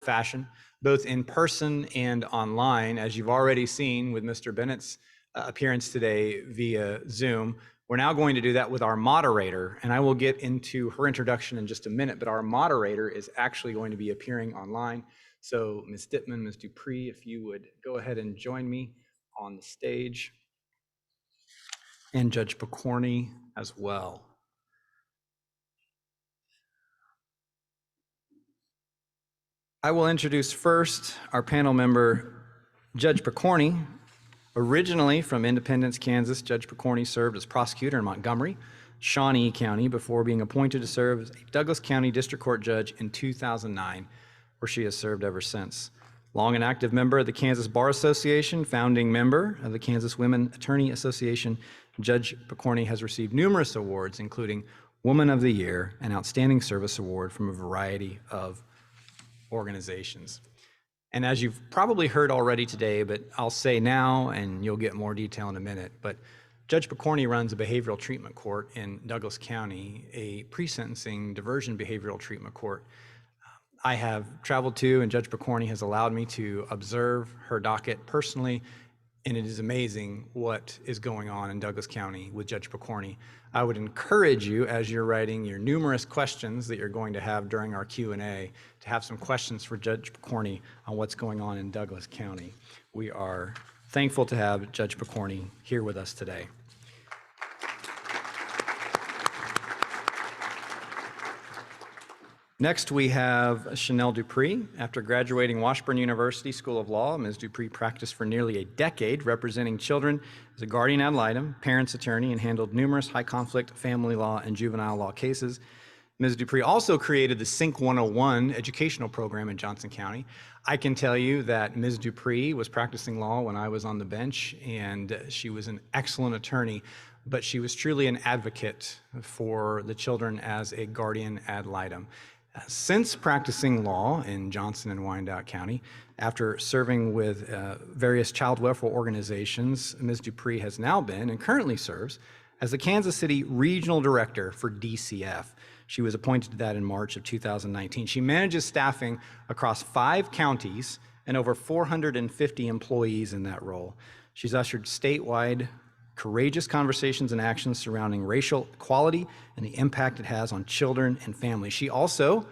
fashion, both in person and online, as you've already seen with Mr. Bennett's appearance today via Zoom. We're now going to do that with our moderator, and I will get into her introduction in just a minute, but our moderator is actually going to be appearing online. So Ms. Dittman, Ms. Dupree, if you would go ahead and join me on the stage, and Judge Picorni as well. I will introduce first our panel member, Judge Picorni. Originally from Independence, Kansas, Judge Picorni served as prosecutor in Montgomery, Shawnee County before being appointed to serve as a Douglas County District Court judge in 2009, where she has served ever since. Long and active member of the Kansas Bar Association, founding member of the Kansas Women Attorney Association, Judge Picorni has received numerous awards, including Woman of the Year and Outstanding Service Award from a variety of organizations. And as you've probably heard already today, but I'll say now, and you'll get more detail in a minute, but Judge Picorni runs a behavioral treatment court in Douglas County, a pre-sentencing diversion behavioral treatment court. I have traveled to, and Judge Picorni has allowed me to observe her docket personally, and it is amazing what is going on in Douglas County with Judge Picorni. I would encourage you, as you're writing your numerous questions that you're going to have during our Q&A, to have some questions for Judge Picorni on what's going on in Douglas County. We are thankful to have Judge Picorni here with us today. Next, we have Chanel Dupree. After graduating Washburn University School of Law, Ms. Dupree practiced for nearly a decade representing children as a guardian ad litem, parents attorney, and handled numerous high-conflict family law and juvenile law cases. Ms. Dupree also created the Sync 101 educational program in Johnson County. I can tell you that Ms. Dupree was practicing law when I was on the bench, and she was an excellent attorney, but she was truly an advocate for the children as a guardian ad litem. Since practicing law in Johnson and Wyandotte County, after serving with various child welfare organizations, Ms. Dupree has now been and currently serves as the Kansas City Regional Director for DCF. She was appointed to that in March of 2019. She manages staffing across 5 counties and over 450 employees in that role. She's ushered statewide courageous conversations and actions surrounding racial equality and the impact it has on children and families. She also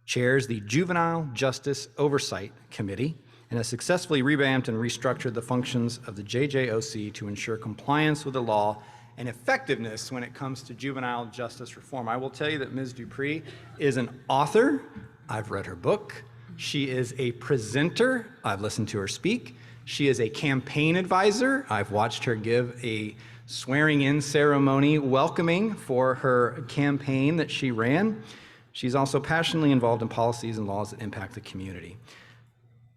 chairs the Juvenile Justice Oversight Committee and has successfully revamped and restructured the functions of the JJOC to ensure compliance with the law and effectiveness when it comes to juvenile justice reform. I will tell you that Ms. Dupree is an author. I've read her book. She is a presenter. I've listened to her speak. She is a campaign advisor. I've watched her give a swearing-in ceremony welcoming for her campaign that she ran. She's also passionately involved in policies and laws that impact the community.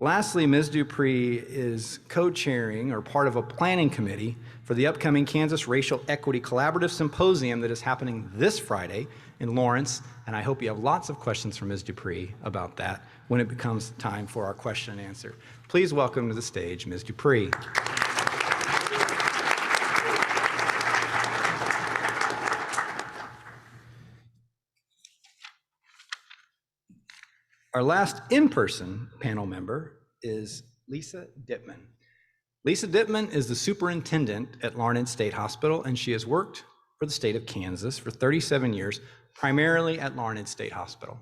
Lastly, Ms. Dupree is co-chairing or part of a planning committee for the upcoming Kansas Racial Equity Collaborative Symposium that is happening this Friday in Lawrence, and I hope you have lots of questions for Ms. Dupree about that when it becomes time for our question and answer. Please welcome to the stage Ms. Dupree. Our last in-person panel member is Lisa Dittman. Lisa Dittman is the superintendent at Larned State Hospital, and she has worked for the state of Kansas for 37 years, primarily at Larned State Hospital.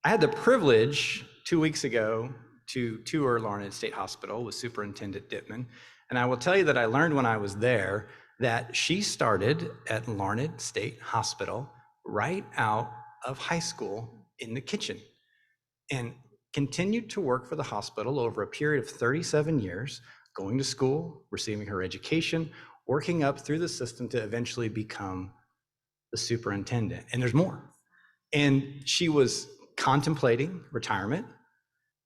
I had the privilege 2 weeks ago to tour Larned State Hospital with Superintendent Dittman, and I will tell you that I learned when I was there that she started at Larned State Hospital right out of high school in the kitchen and continued to work for the hospital over a period of 37 years, going to school, receiving her education, working up through the system to eventually become the superintendent. And there's more. And she was contemplating retirement,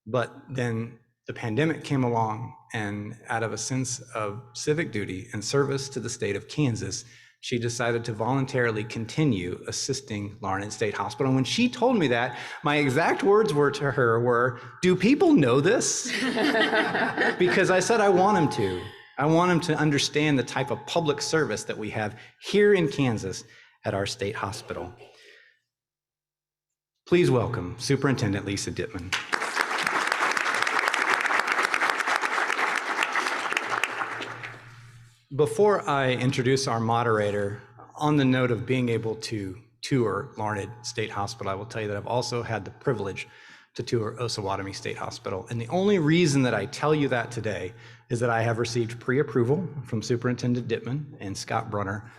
but then the pandemic came along, and out of a sense of civic duty and service to the state of Kansas, she decided to voluntarily continue assisting Larned State Hospital. And when she told me that, my exact words to her were, do people know this? Because I said, I want them to. I want them to understand the type of public service that we have here in Kansas at our state hospital. Please welcome Superintendent Lisa Dittman. Before I introduce our moderator, on the note of being able to tour Larned State Hospital, I will tell you that I've also had the privilege to tour Osawatomie State Hospital. And the only reason that I tell you that today is that I have received pre-approval from Superintendent Dittman and Scott Brunner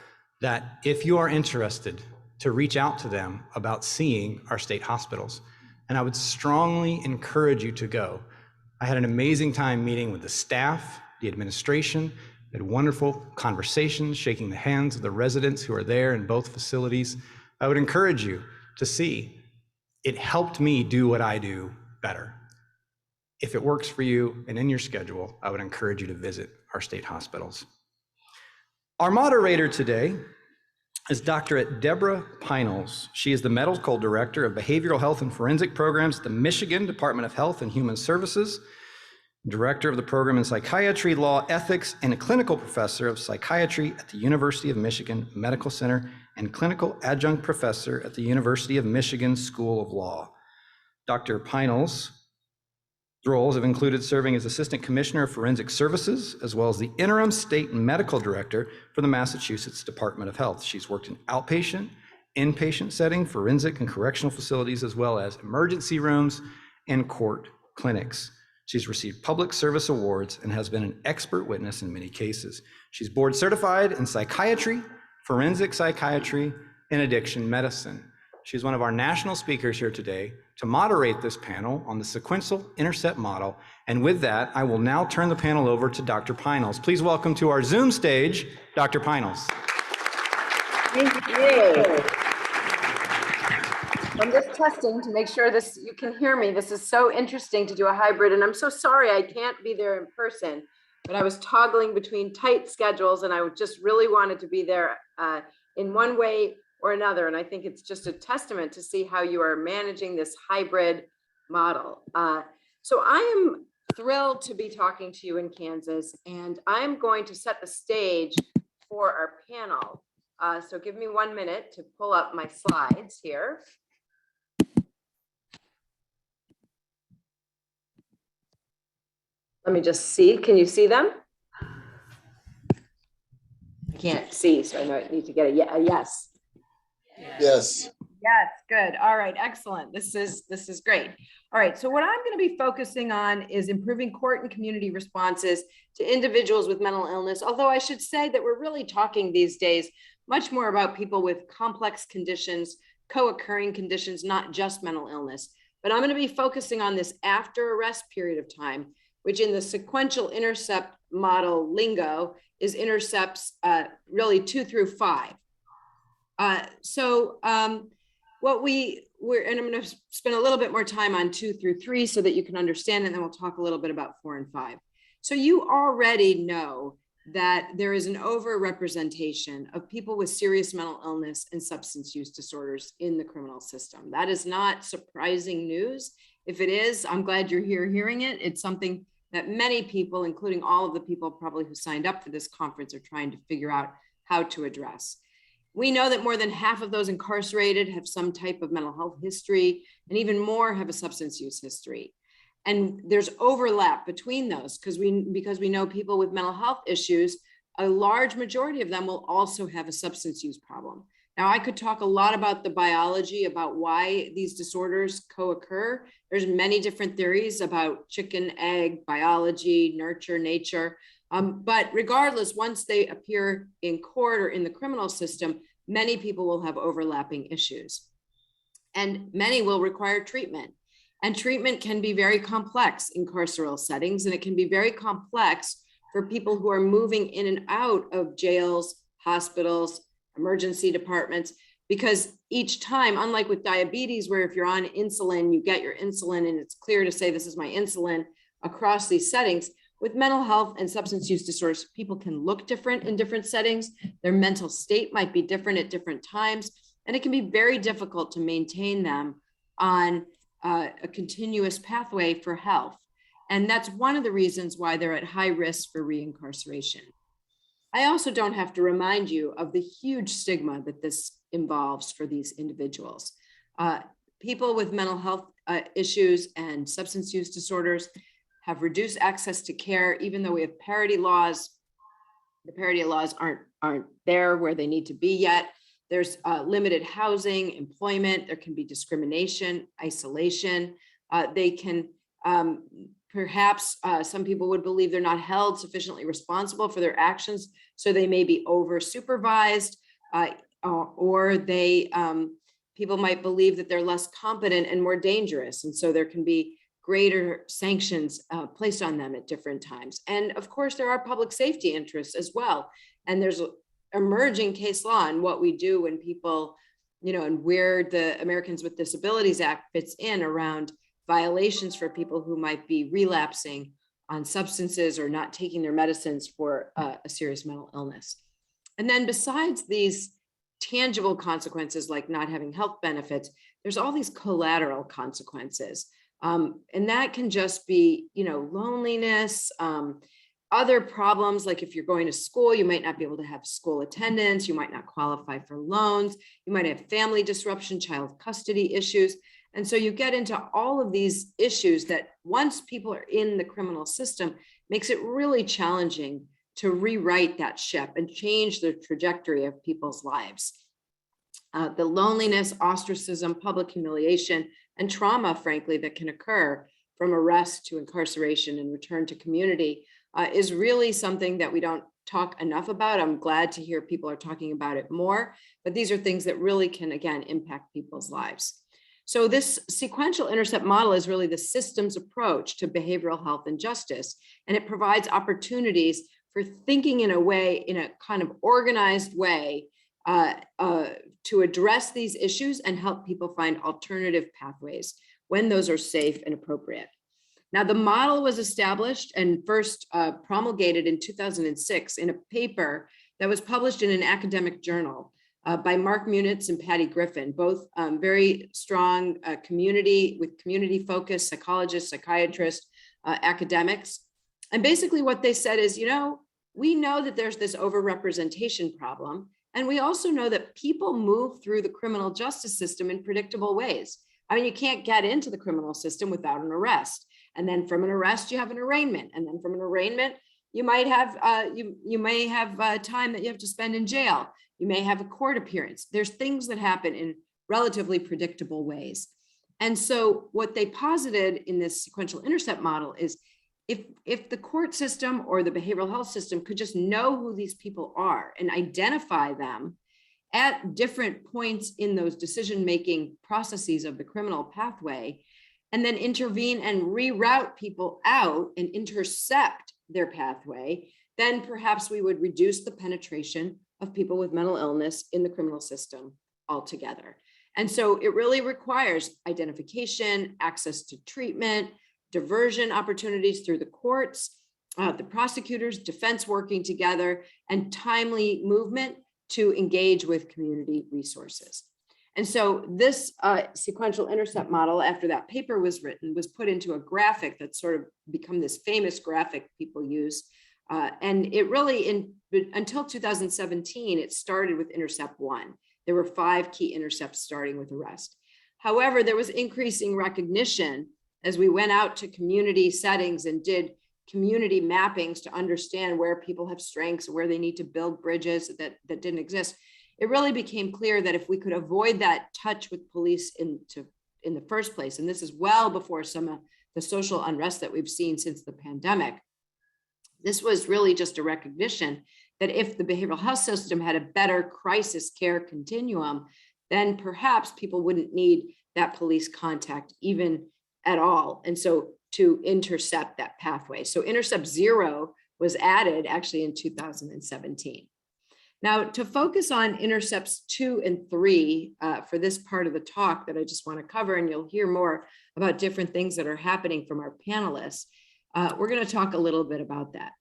that if you are interested to reach out to them about seeing our state hospitals, and I would strongly encourage you to go. I had an amazing time meeting with the staff, the administration, had wonderful conversations, shaking the hands of the residents who are there in both facilities. I would encourage you to see. It helped me do what I do better. If it works for you and in your schedule, I would encourage you to visit our state hospitals. Our moderator today is Dr. Deborah Pinels. She is the Medical Director of Behavioral Health and Forensic Programs at the Michigan Department of Health and Human Services, Director of the Program in Psychiatry, Law, Ethics, and a Clinical Professor of Psychiatry at the University of Michigan Medical Center, and Clinical Adjunct Professor at the University of Michigan School of Law. Dr. Pinels' roles have included serving as Assistant Commissioner of Forensic Services, as well as the Interim State Medical Director for the Massachusetts Department of Health. She's worked in outpatient, inpatient setting, forensic and correctional facilities, as well as emergency rooms and court clinics. She's received public service awards and has been an expert witness in many cases. She's board certified in psychiatry, forensic psychiatry, and addiction medicine. She's one of our national speakers here today to moderate this panel on the Sequential Intercept model. And with that, I will now turn the panel over to Dr. Pinels. Please welcome to our Zoom stage, Dr. Pinels. Thank you. I'm just testing to make sure you can hear me. This is so interesting to do a hybrid, and I'm so sorry I can't be there in person, but I was toggling between tight schedules and I just really wanted to be there in one way or another. And I think it's just a testament to see how you are managing this hybrid model. So I am thrilled to be talking to you in Kansas, and I'm going to set the stage for our panel. So give me 1 minute to pull up my slides here. Let me just see. Can you see them? I can't see, so I know I need to get a yes. Yes. Yes, good. All right, excellent. This is great. All right, so what I'm going to be focusing on is improving court and community responses to individuals with mental illness, although I should say that we're really talking these days much more about people with complex conditions, co-occurring conditions, not just mental illness. But I'm going to be focusing on this after arrest period of time, which in the sequential intercept model lingo is intercepts really 2 through 5. What and I'm going to spend a little bit more time on 2 through 3 so that you can understand, and then we'll talk a little bit about 4 and 5. So you already know that there is an overrepresentation of people with serious mental illness and substance use disorders in the criminal system. That is not surprising news. If it is, I'm glad you're here hearing it. It's something that many people, including all of the people probably who signed up for this conference, are trying to figure out how to address. We know that more than half of those incarcerated have some type of mental health history, and even more have a substance use history. And there's overlap between those because we know people with mental health issues, a large majority of them will also have a substance use problem. Now, I could talk a lot about the biology, about why these disorders co-occur. There's many different theories about chicken, egg, biology, nurture, nature. But regardless, once they appear in court or in the criminal system, many people will have overlapping issues. And many will require treatment. And treatment can be very complex in carceral settings, and it can be very complex for people who are moving in and out of jails, hospitals, emergency departments, because each time, unlike with diabetes, where if you're on insulin, you get your insulin and it's clear to say this is my insulin across these settings, with mental health and substance use disorders, people can look different in different settings. Their mental state might be different at different times, and it can be very difficult to maintain them on a continuous pathway for health. And that's one of the reasons why they're at high risk for reincarceration. I also don't have to remind you of the huge stigma that this involves for these individuals. people with mental health issues and substance use disorders have reduced access to care, even though we have parity laws. The parity laws aren't there where they need to be yet. There's limited housing, employment. There can be discrimination, isolation. They can perhaps some people would believe they're not held sufficiently responsible for their actions, so they may be over supervised, or they people might believe that they're less competent and more dangerous, and so there can be greater sanctions placed on them at different times. And of course, there are public safety interests as well, and there's emerging case law on what we do when people, and where the Americans with Disabilities Act fits in around violations for people who might be relapsing on substances or not taking their medicines for a serious mental illness. And then besides these tangible consequences like not having health benefits, there's all these collateral consequences. And that can just be, loneliness, other problems, like if you're going to school, you might not be able to have school attendance, you might not qualify for loans, you might have family disruption, child custody issues. And so you get into all of these issues that once people are in the criminal system, makes it really challenging to rewrite that ship and change the trajectory of people's lives. The loneliness, ostracism, public humiliation, and trauma, frankly, that can occur from arrest to incarceration and return to community is really something that we don't talk enough about. I'm glad to hear people are talking about it more, but these are things that really can, again, impact people's lives. So this sequential intercept model is really the systems approach to behavioral health and justice, and it provides opportunities for thinking in a kind of organized way to address these issues and help people find alternative pathways when those are safe and appropriate. Now, the model was established and first promulgated in 2006 in a paper that was published in an academic journal by Mark Munitz and Patty Griffin, both very strong community-focused psychologists, psychiatrists, academics. And basically what they said is, we know that there's this overrepresentation problem, and we also know that people move through the criminal justice system in predictable ways. I mean, you can't get into the criminal system without an arrest. And then from an arrest, you have an arraignment. And then from an arraignment, you might have you may have time that you have to spend in jail. You may have a court appearance. There's things that happen in relatively predictable ways. And so what they posited in this sequential intercept model is if the court system or the behavioral health system could just know who these people are and identify them at different points in those decision-making processes of the criminal pathway, and then intervene and reroute people out and intercept their pathway, then perhaps we would reduce the penetration of people with mental illness in the criminal system altogether. And so it really requires identification, access to treatment, diversion opportunities through the courts, the prosecutors, defense working together, and timely movement to engage with community resources. And so this sequential intercept model, after that paper was written, was put into a graphic that's sort of become this famous graphic people use. And it really, until 2017, it started with Intercept 1. There were 5 key intercepts starting with arrest. However, there was increasing recognition as we went out to community settings and did community mappings to understand where people have strengths, where they need to build bridges that didn't exist. It really became clear that if we could avoid that touch with police in the first place, and this is well before some of the social unrest that we've seen since the pandemic, this was really just a recognition that if the behavioral health system had a better crisis care continuum, then perhaps people wouldn't need that police contact even at all. And so to intercept that pathway. So Intercept 0 was added actually in 2017. Now, to focus on Intercepts 2 and 3 for this part of the talk that I just want to cover, and you'll hear more about different things that are happening from our panelists, we're going to talk a little bit about that,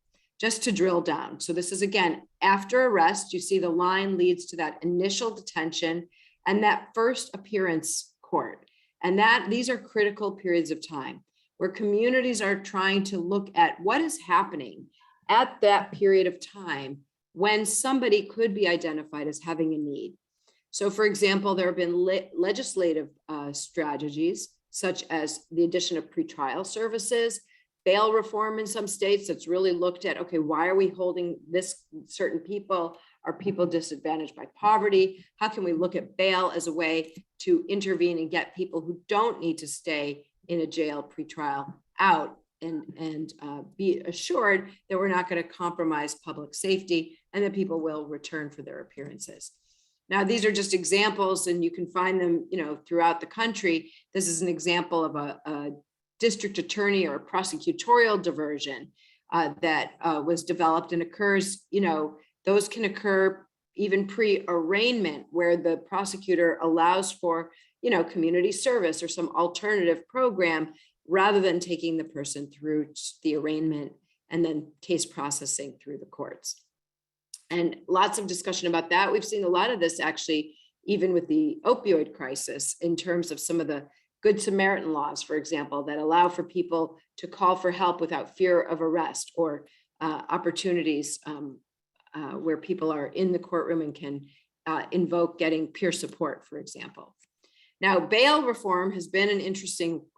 just to drill down. So this is, again, after arrest, you see the line leads to that initial detention and that first appearance court. And these are critical periods of time where communities are trying to look at what is happening at that period of time when somebody could be identified as having a need. So for example, there have been legislative strategies such as the addition of pretrial services, bail reform in some states that's really looked at, okay, why are we holding this certain people? Are people disadvantaged by poverty? How can we look at bail as a way to intervene and get people who don't need to stay in a jail pretrial out and be assured that we're not going to compromise public safety and that people will return for their appearances. Now, these are just examples, and you can find them, throughout the country. This is an example of a district attorney or a prosecutorial diversion that was developed and occurs, those can occur even pre-arraignment, where the prosecutor allows for, community service or some alternative program rather than taking the person through the arraignment and then case processing through the courts. And lots of discussion about that. We've seen a lot of this actually, even with the opioid crisis, in terms of some of the Good Samaritan laws, for example, that allow for people to call for help without fear of arrest, or opportunities where people are in the courtroom and can invoke getting peer support, for example. Now, bail reform has been an interesting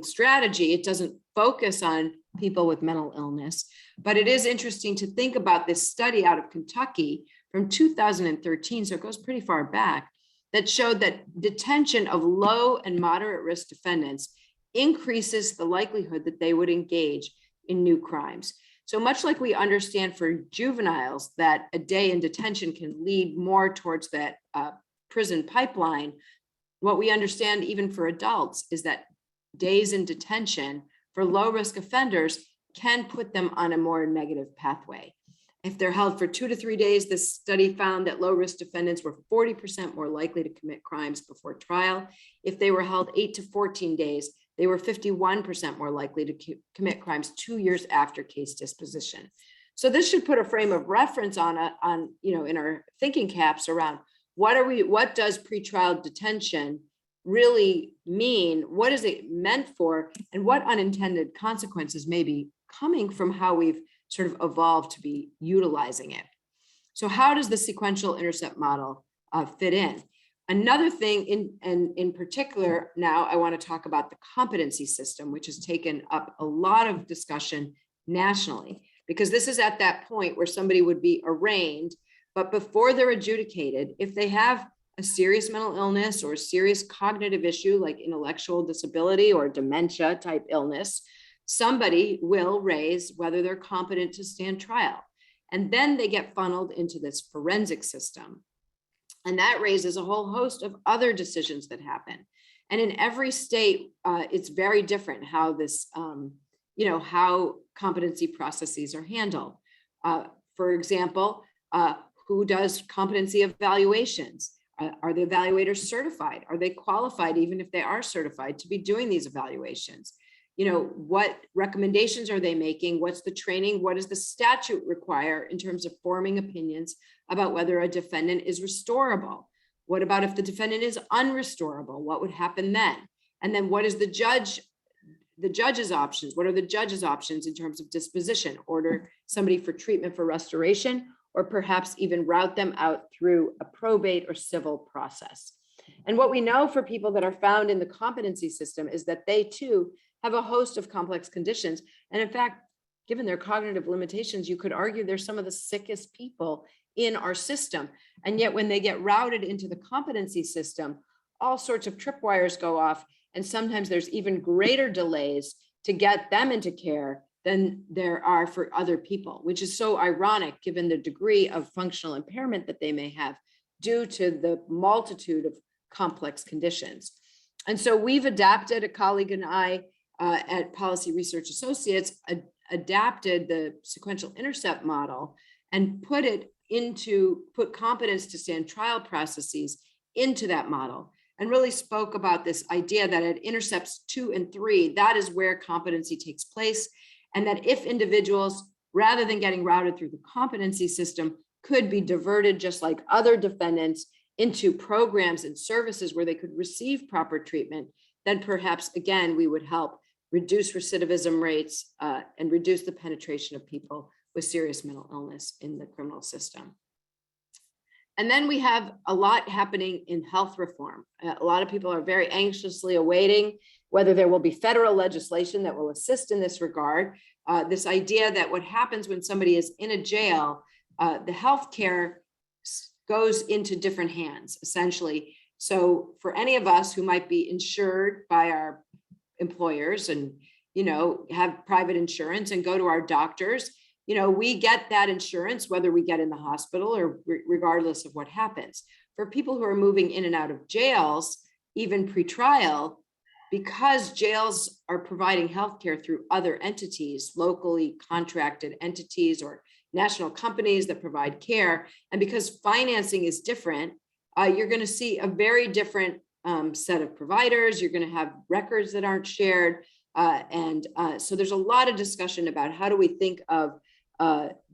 strategy. It doesn't focus on people with mental illness, but it is interesting to think about this study out of Kentucky from 2013, so it goes pretty far back, that showed that detention of low and moderate risk defendants increases the likelihood that they would engage in new crimes. So much like we understand for juveniles that a day in detention can lead more towards that prison pipeline, what we understand even for adults is that days in detention for low risk offenders can put them on a more negative pathway. If they're held for 2 to 3 days, this study found that low risk defendants were 40% more likely to commit crimes before trial. If they were held 8 to 14 days, they were 51% more likely to commit crimes 2 years after case disposition. So this should put a frame of reference on in our thinking caps around what does pretrial detention really mean? What is it meant for? And what unintended consequences may be coming from how we've sort of evolved to be utilizing it? So how does the sequential intercept model fit in? Another thing in particular, now I want to talk about the competency system, which has taken up a lot of discussion nationally, because this is at that point where somebody would be arraigned, but before they're adjudicated, if they have a serious mental illness or a serious cognitive issue like intellectual disability or dementia type illness, somebody will raise whether they're competent to stand trial. And then they get funneled into this forensic system. And that raises a whole host of other decisions that happen. And in every state, it's very different how this, how competency processes are handled. For example, who does competency evaluations? Are the evaluators certified? Are they qualified, even if they are certified, to be doing these evaluations? What recommendations are they making? What's the training? What does the statute require in terms of forming opinions about whether a defendant is restorable? What about if the defendant is unrestorable? What would happen then? And then what is the judge's options? What are the judge's options in terms of disposition? Order somebody for treatment for restoration, or perhaps even route them out through a probate or civil process. And what we know for people that are found in the competency system is that they too have a host of complex conditions. And in fact, given their cognitive limitations, you could argue they're some of the sickest people in our system. And yet when they get routed into the competency system, all sorts of tripwires go off. And sometimes there's even greater delays to get them into care than there are for other people, which is so ironic given the degree of functional impairment that they may have due to the multitude of complex conditions. And so we've adapted, a colleague and I at Policy Research Associates, adapted the sequential intercept model and put competence to stand trial processes into that model, and really spoke about this idea that at intercepts 2 and 3, that is where competency takes place. And that if individuals, rather than getting routed through the competency system, could be diverted just like other defendants into programs and services where they could receive proper treatment, then perhaps, again, we would help reduce recidivism rates and reduce the penetration of people with serious mental illness in the criminal system. And then we have a lot happening in health reform. A lot of people are very anxiously awaiting whether there will be federal legislation that will assist in this regard. This idea that what happens when somebody is in a jail, the healthcare goes into different hands, essentially. So for any of us who might be insured by our employers and, have private insurance and go to our doctors, we get that insurance, whether we get in the hospital or regardless of what happens. For people who are moving in and out of jails, even pre-trial, because jails are providing healthcare through other entities, locally contracted entities or national companies that provide care, and because financing is different, you're going to see a very different set of providers. You're going to have records that aren't shared. So there's a lot of discussion about how do we think of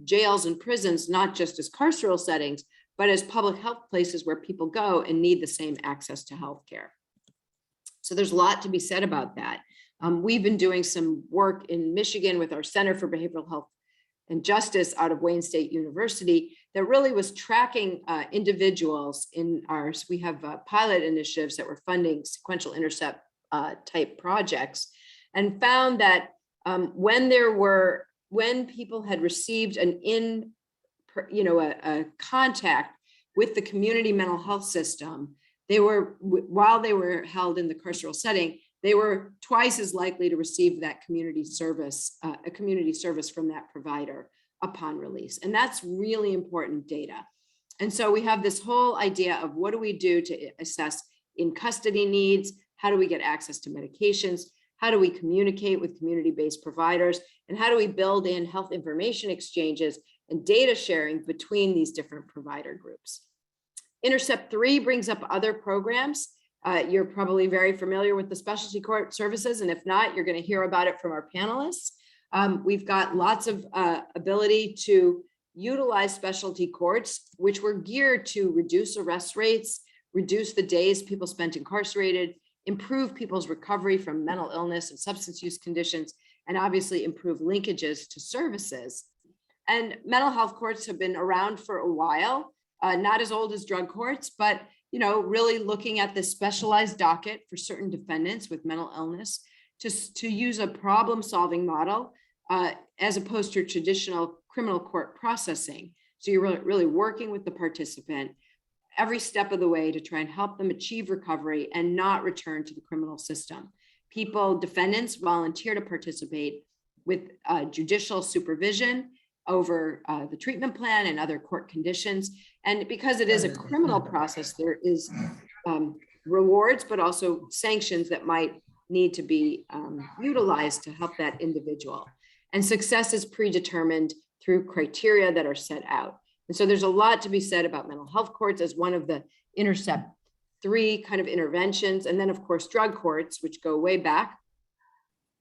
jails and prisons, not just as carceral settings, but as public health places where people go and need the same access to healthcare. So there's a lot to be said about that. We've been doing some work in Michigan with our Center for Behavioral Health and Justice out of Wayne State University that really was tracking individuals in ours. We have pilot initiatives that were funding sequential intercept type projects, and found that when people had received a contact with the community mental health system, while they were held in the carceral setting, they were twice as likely to receive that community service from that provider upon release. And that's really important data. And so we have this whole idea of what do we do to assess in custody needs? How do we get access to medications? How do we communicate with community-based providers? And how do we build in health information exchanges and data sharing between these different provider groups? Intercept 3 brings up other programs. You're probably very familiar with the specialty court services, and if not, you're going to hear about it from our panelists. We've got lots of ability to utilize specialty courts, which were geared to reduce arrest rates, reduce the days people spent incarcerated, improve people's recovery from mental illness and substance use conditions, and obviously improve linkages to services. And mental health courts have been around for a while, not as old as drug courts, but really looking at the specialized docket for certain defendants with mental illness to use a problem-solving model as opposed to traditional criminal court processing. So you're really working with the participant every step of the way to try and help them achieve recovery and not return to the criminal system. Defendants volunteer to participate with judicial supervision over the treatment plan and other court conditions. And because it is a criminal process, there is rewards, but also sanctions that might need to be utilized to help that individual. And success is predetermined through criteria that are set out. And so there's a lot to be said about mental health courts as one of the Intercept 3 kind of interventions. And then of course, drug courts, which go way back.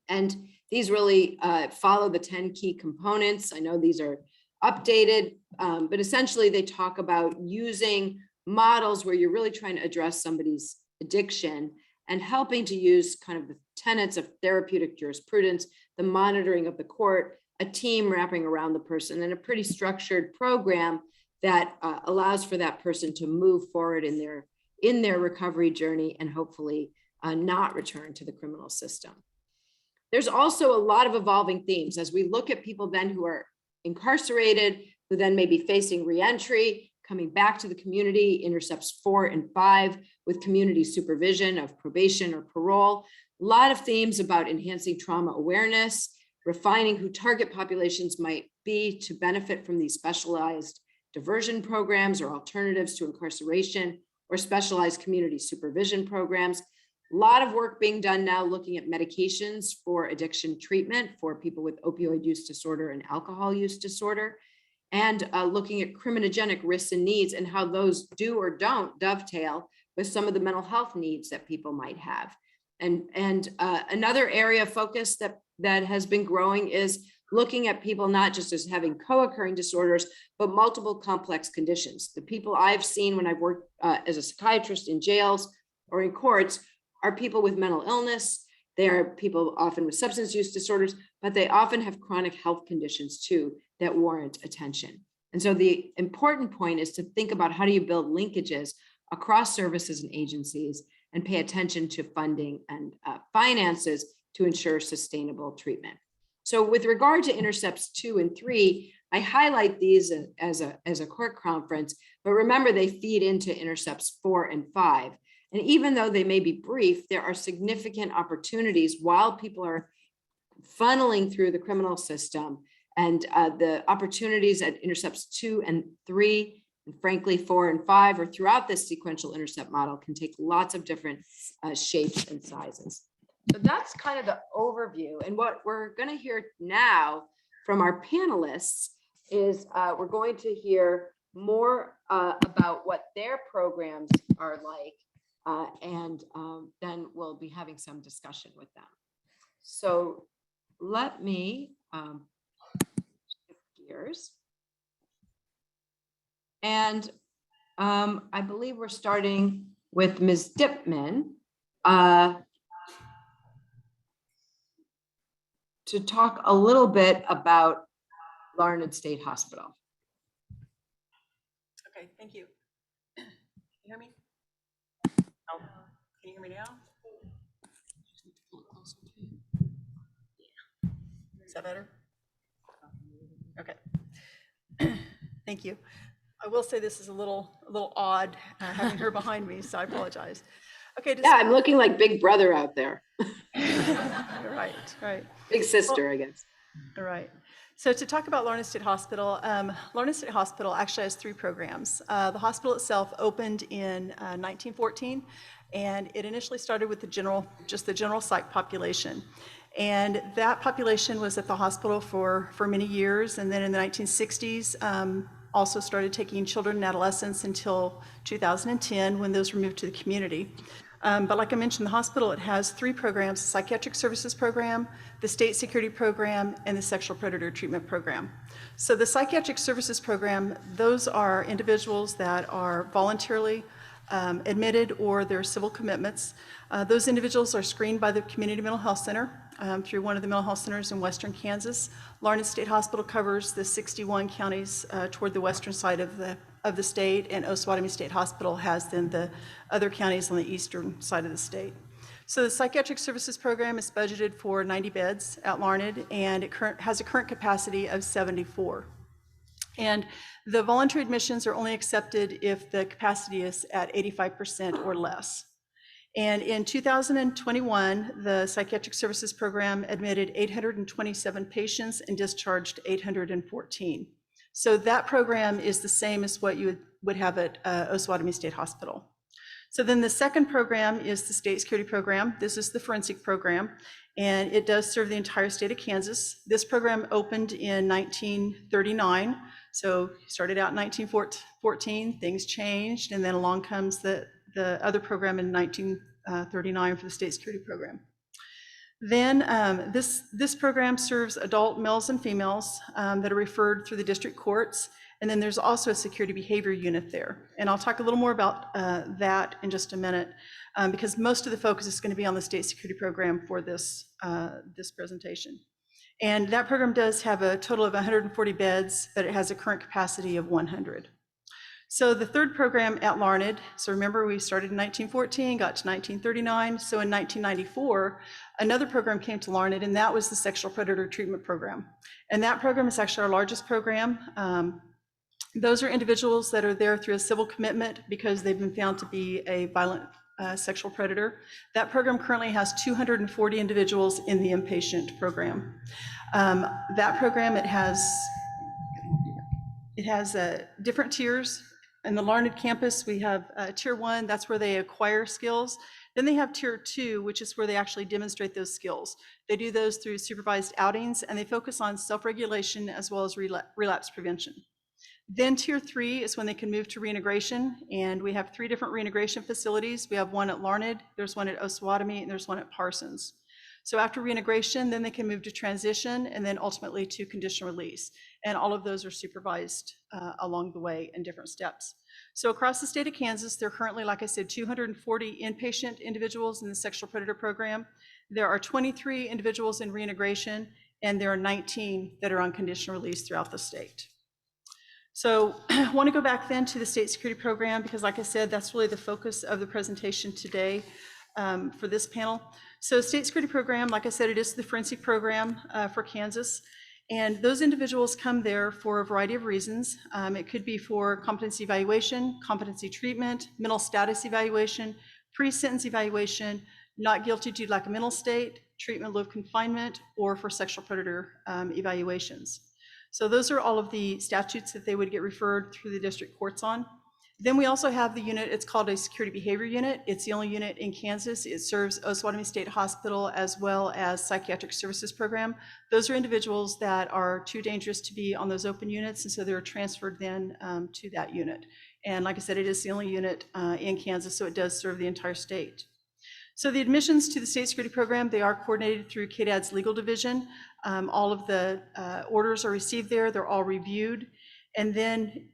And these really follow the 10 key components. I know these are updated, but essentially they talk about using models where you're really trying to address somebody's addiction and helping to use kind of the tenets of therapeutic jurisprudence, the monitoring of the court, a team wrapping around the person, and a pretty structured program that allows for that person to move forward in their recovery journey and hopefully not return to the criminal system. There's also a lot of evolving themes as we look at people then who are incarcerated, who then may be facing reentry, coming back to the community, Intercepts 4 and 5 with community supervision of probation or parole. A lot of themes about enhancing trauma awareness, refining who target populations might be to benefit from these specialized diversion programs or alternatives to incarceration or specialized community supervision programs. A lot of work being done now looking at medications for addiction treatment for people with opioid use disorder and alcohol use disorder, and looking at criminogenic risks and needs and how those do or don't dovetail with some of the mental health needs that people might have. And another area of focus that has been growing is looking at people not just as having co-occurring disorders, but multiple complex conditions. The people I've seen when I've worked as a psychiatrist in jails or in courts are people with mental illness. They are people often with substance use disorders, but they often have chronic health conditions too that warrant attention. And so the important point is to think about how do you build linkages across services and agencies and pay attention to funding and finances to ensure sustainable treatment. So with regard to Intercepts 2 and 3, I highlight these as a core conference, but remember they feed into Intercepts 4 and 5. And even though they may be brief, there are significant opportunities while people are funneling through the criminal system, and the opportunities at Intercepts 2 and 3, and frankly 4 and 5, or throughout this sequential intercept model, can take lots of different shapes and sizes. So that's kind of the overview. And what we're going to hear now from our panelists is we're going to hear more about what their programs are like, and then we'll be having some discussion with them. So let me shift gears. And I believe we're starting with Ms. Dittman to talk a little bit about Larned State Hospital. Okay, thank you. Can you hear me? Oh, can you hear me now? Is that better? Okay. Thank you. I will say this is a little odd having her behind me, so I apologize. Okay. Yeah, I'm looking like Big Brother out there. Right. Big sister, I guess. All right. So to talk about Larned State Hospital, Larned State Hospital actually has 3 programs. The hospital itself opened in 1914, and it initially started with the general psych population. And that population was at the hospital for many years, and then in the 1960s, also started taking children and adolescents until 2010, when those were moved to the community. But like I mentioned, the hospital, it has 3 programs: the Psychiatric Services Program, the State Security Program, and the Sexual Predator Treatment Program. So the Psychiatric Services Program, those are individuals that are voluntarily admitted or their civil commitments. Those individuals are screened by the Community Mental Health Center through one of the mental health centers in western Kansas. Larned State Hospital covers the 61 counties toward the western side of the state, and Osawatomie State Hospital has then the other counties on the eastern side of the state. So the Psychiatric Services Program is budgeted for 90 beds at Larned, and it has a current capacity of 74. And the voluntary admissions are only accepted if the capacity is at 85% or less. And in 2021, the Psychiatric Services Program admitted 827 patients and discharged 814. So that program is the same as what you would have at Osawatomie State Hospital. So then the second program is the State Security Program. This is the forensic program, and it does serve the entire state of Kansas. This program opened in 1939. So started out in 1914, things changed, and then along comes the other program in 1939 for the State Security Program. Then this program serves adult males and females that are referred through the district courts. And then there's also a security behavior unit there. And I'll talk a little more about that in just a minute, because most of the focus is going to be on the State Security Program for this presentation. And that program does have a total of 140 beds, but it has a current capacity of 100. So the third program at Larned, so remember we started in 1914, got to 1939. So in 1994, another program came to Larned, and that was the Sexual Predator Treatment Program. And that program is actually our largest program. Those are individuals that are there through a civil commitment because they've been found to be a violent sexual predator. That program currently has 240 individuals in the inpatient program. That program, it has different tiers. In the Larned campus, we have tier 1, that's where they acquire skills. Then they have tier 2, which is where they actually demonstrate those skills. They do those through supervised outings, and they focus on self-regulation as well as relapse prevention. Then tier 3 is when they can move to reintegration, and we have 3 different reintegration facilities. We have one at Larned, there's one at Osawatomie, and there's one at Parsons. So after reintegration, then they can move to transition and then ultimately to conditional release. And all of those are supervised along the way in different steps. So across the state of Kansas, there are currently, like I said, 240 inpatient individuals in the Sexual Predator Program. There are 23 individuals in reintegration, and there are 19 that are on conditional release throughout the state. So I want to go back then to the state security program, because like I said, that's really the focus of the presentation today for this panel. So state security program, like I said, it is the forensic program for Kansas. And those individuals come there for a variety of reasons. It could be for competency evaluation, competency treatment, mental status evaluation, pre-sentence evaluation, not guilty due to lack of mental state, treatment of confinement, or for sexual predator evaluations. So those are all of the statutes that they would get referred through the district courts on. Then we also have the unit, it's called a security behavior unit. It's the only unit in Kansas. It serves Osawatomie State Hospital as well as Psychiatric Services Program. Those are individuals that are too dangerous to be on those open units, and so they're transferred then to that unit. And like I said, it is the only unit in Kansas, so it does serve the entire state. So the admissions to the state security program, they are coordinated through KDAD's legal division. All of the orders are received there, they're all reviewed. And then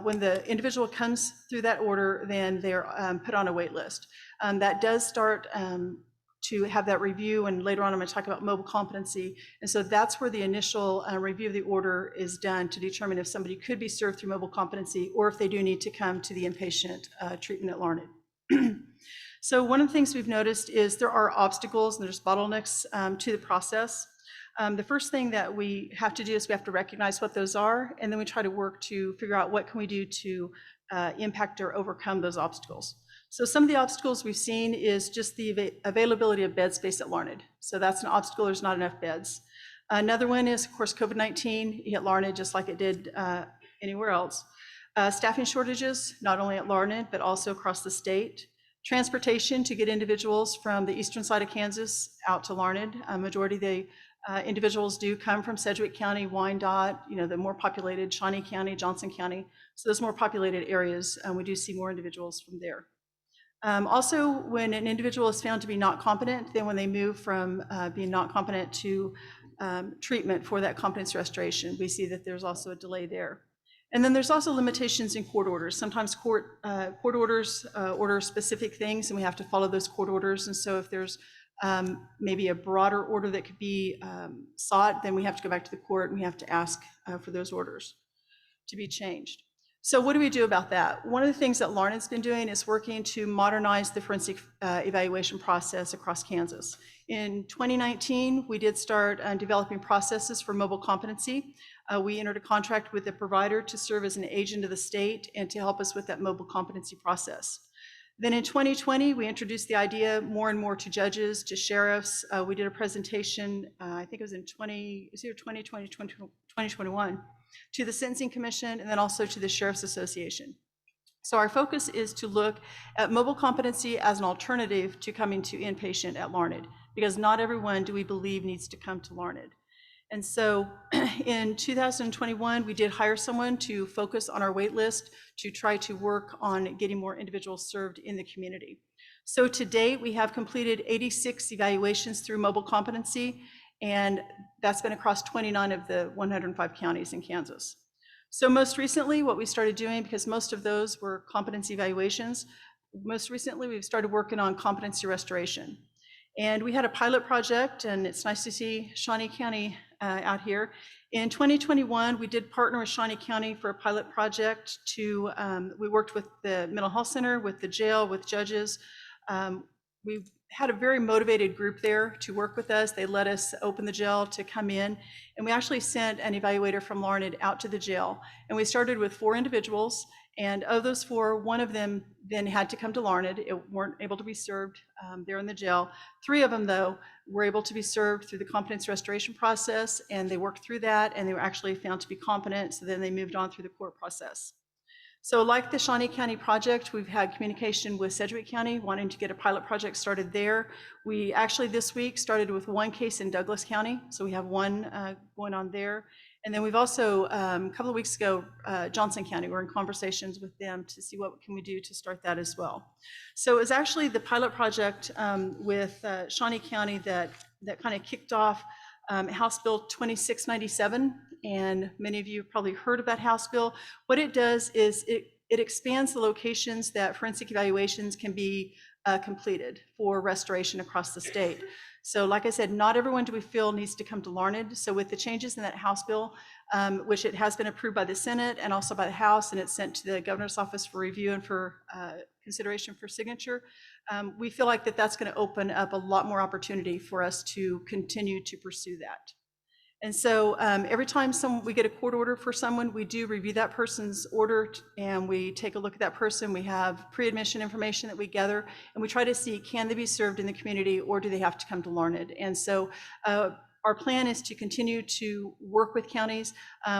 when the individual comes through that order, then they're put on a wait list. That does start to have that review, and later on I'm going to talk about mobile competency. And so that's where the initial review of the order is done to determine if somebody could be served through mobile competency or if they do need to come to the inpatient treatment at Larned. So one of the things we've noticed is there are obstacles and there's bottlenecks to the process. The first thing that we have to do is we have to recognize what those are, and then we try to work to figure out what can we do to impact or overcome those obstacles. So some of the obstacles we've seen is just the availability of bed space at Larned. So that's an obstacle, there's not enough beds. Another one is, of course, COVID-19 hit Larned just like it did anywhere else. Staffing shortages, not only at Larned, but also across the state. Transportation to get individuals from the eastern side of Kansas out to Larned. A majority of the individuals do come from Sedgwick County, Wyandotte, the more populated, Shawnee County, Johnson County. So those more populated areas, we do see more individuals from there. Also, when an individual is found to be not competent, then when they move from being not competent to treatment for that competency restoration, we see that there's also a delay there. And then there's also limitations in court orders. Sometimes court orders order specific things, and we have to follow those court orders. And so if there's maybe a broader order that could be sought, then we have to go back to the court and we have to ask for those orders to be changed. So what do we do about that? One of the things that Larned's been doing is working to modernize the forensic evaluation process across Kansas. In 2019, we did start developing processes for mobile competency. We entered a contract with the provider to serve as an agent of the state and to help us with that mobile competency process. Then in 2020, we introduced the idea more and more to judges, to sheriffs. We did a presentation, I think it was in 2020, 2021, to the Sentencing Commission, and then also to the Sheriff's Association. So our focus is to look at mobile competency as an alternative to coming to inpatient at Larned, because not everyone do we believe needs to come to Larned. And so in 2021, we did hire someone to focus on our wait list to try to work on getting more individuals served in the community. So to date, we have completed 86 evaluations through mobile competency, and that's been across 29 of the 105 counties in Kansas. So most recently, what we started doing, because most of those were competency evaluations, most recently we've started working on competency restoration. And we had a pilot project, and it's nice to see Shawnee County out here. In 2021, we did partner with Shawnee County for a pilot project to, we worked with the mental health center, with the jail, with judges. We had a very motivated group there to work with us. They let us open the jail to come in, and we actually sent an evaluator from Larned out to the jail. And we started with 4 individuals, and of those 4, one of them then had to come to Larned. It weren't able to be served there in the jail. 3 of them, though, were able to be served through the competency restoration process, and they worked through that, and they were actually found to be competent, so then they moved on through the court process. So like the Shawnee County project, we've had communication with Sedgwick County, wanting to get a pilot project started there. We actually this week started with 1 case in Douglas County, so we have 1 going on there. And then we've also, a couple of weeks ago, Johnson County, we're in conversations with them to see what can we do to start that as well. So it was actually the pilot project with Shawnee County that kind of kicked off House Bill 2697, and many of you have probably heard of that House bill. What it does is it expands the locations that forensic evaluations can be completed for restoration across the state. So like I said, not everyone do we feel needs to come to Larned. So with the changes in that House bill, which it has been approved by the Senate and also by the House, and it's sent to the governor's office for review and for consideration for signature, we feel like that's going to open up a lot more opportunity for us to continue to pursue that. And so every time we get a court order for someone, we do review that person's order and we take a look at that person. We have pre-admission information that we gather and we try to see, can they be served in the community or do they have to come to Larned? And so our plan is to continue to work with counties.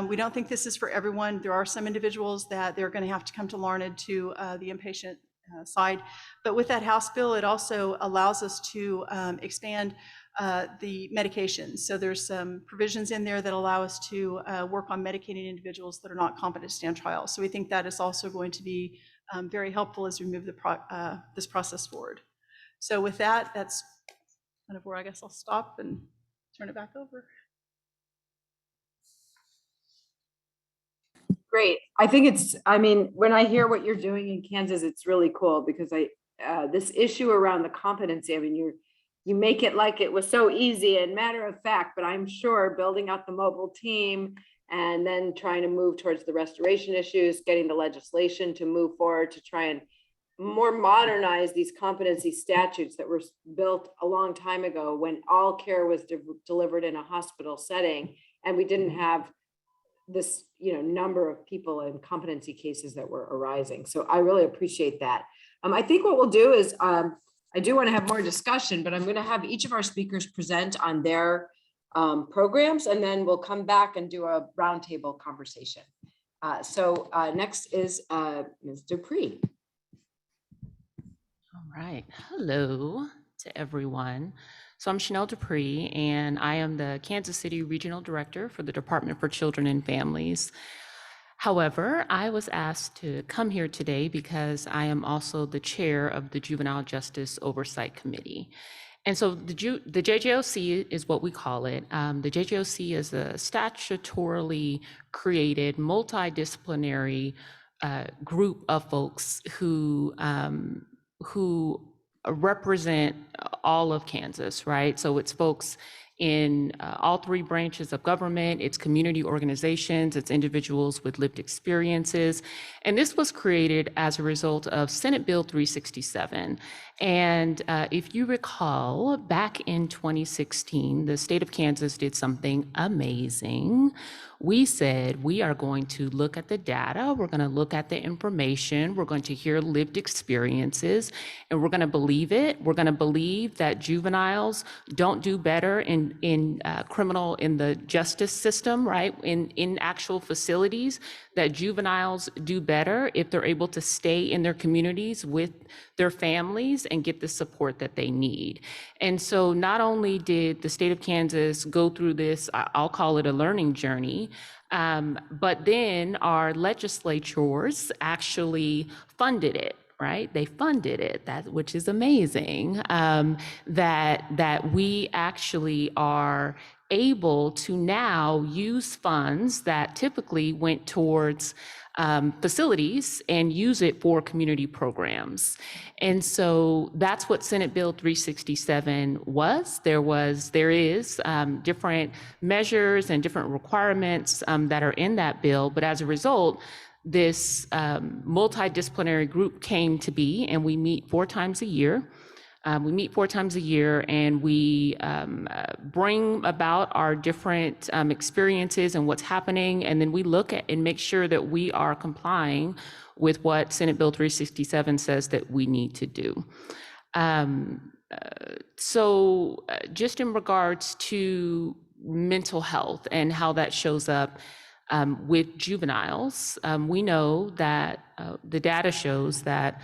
We don't think this is for everyone. There are some individuals that they're going to have to come to Larned to the inpatient side. But with that House bill, it also allows us to expand the medications. So there's some provisions in there that allow us to work on medicating individuals that are not competent to stand trial. So we think that is also going to be very helpful as we move this process forward. So with that, that's kind of where I guess I'll stop and turn it back over. Great. I think when I hear what you're doing in Kansas, it's really cool because this issue around the competency, you make it like it was so easy and matter of fact, but I'm sure building out the mobile team and then trying to move towards the restoration issues, getting the legislation to move forward to try and more modernize these competency statutes that were built a long time ago when all care was delivered in a hospital setting and we didn't have this number of people in competency cases that were arising. So I really appreciate that. I think what we'll do is I do want to have more discussion, but I'm going to have each of our speakers present on their programs, and then we'll come back and do a roundtable conversation. So next is Ms. Dupree. All right. Hello to everyone. So I'm Chanel Dupree, and I am the Kansas City Regional Director for the Department for Children and Families. However, I was asked to come here today because I am also the chair of the Juvenile Justice Oversight Committee. And so the JJOC is what we call it. The JJOC is a statutorily created multidisciplinary group of folks who represent all of Kansas, right? So it's folks in all three branches of government, it's community organizations, it's individuals with lived experiences. And this was created as a result of Senate Bill 367. And if you recall, back in 2016, the state of Kansas did something amazing. We said, we are going to look at the data, we're going to look at the information, we're going to hear lived experiences, and we're going to believe it. We're going to believe that juveniles don't do better in the justice system, right? In actual facilities, that juveniles do better if they're able to stay in their communities with their families and get the support that they need. And so not only did the state of Kansas go through this, I'll call it a learning journey, but then our legislatures actually funded it. Right? They funded it, which is amazing, that we actually are able to now use funds that typically went towards facilities and use it for community programs. And so that's what Senate Bill 367 was. There is different measures and different requirements that are in that bill, but as a result, this multidisciplinary group came to be, and we meet 4 times a year. And we bring about our different experiences and what's happening, and then we look at and make sure that we are complying with what Senate Bill 367 says that we need to do. So just in regards to mental health and how that shows up, with juveniles, we know that the data shows that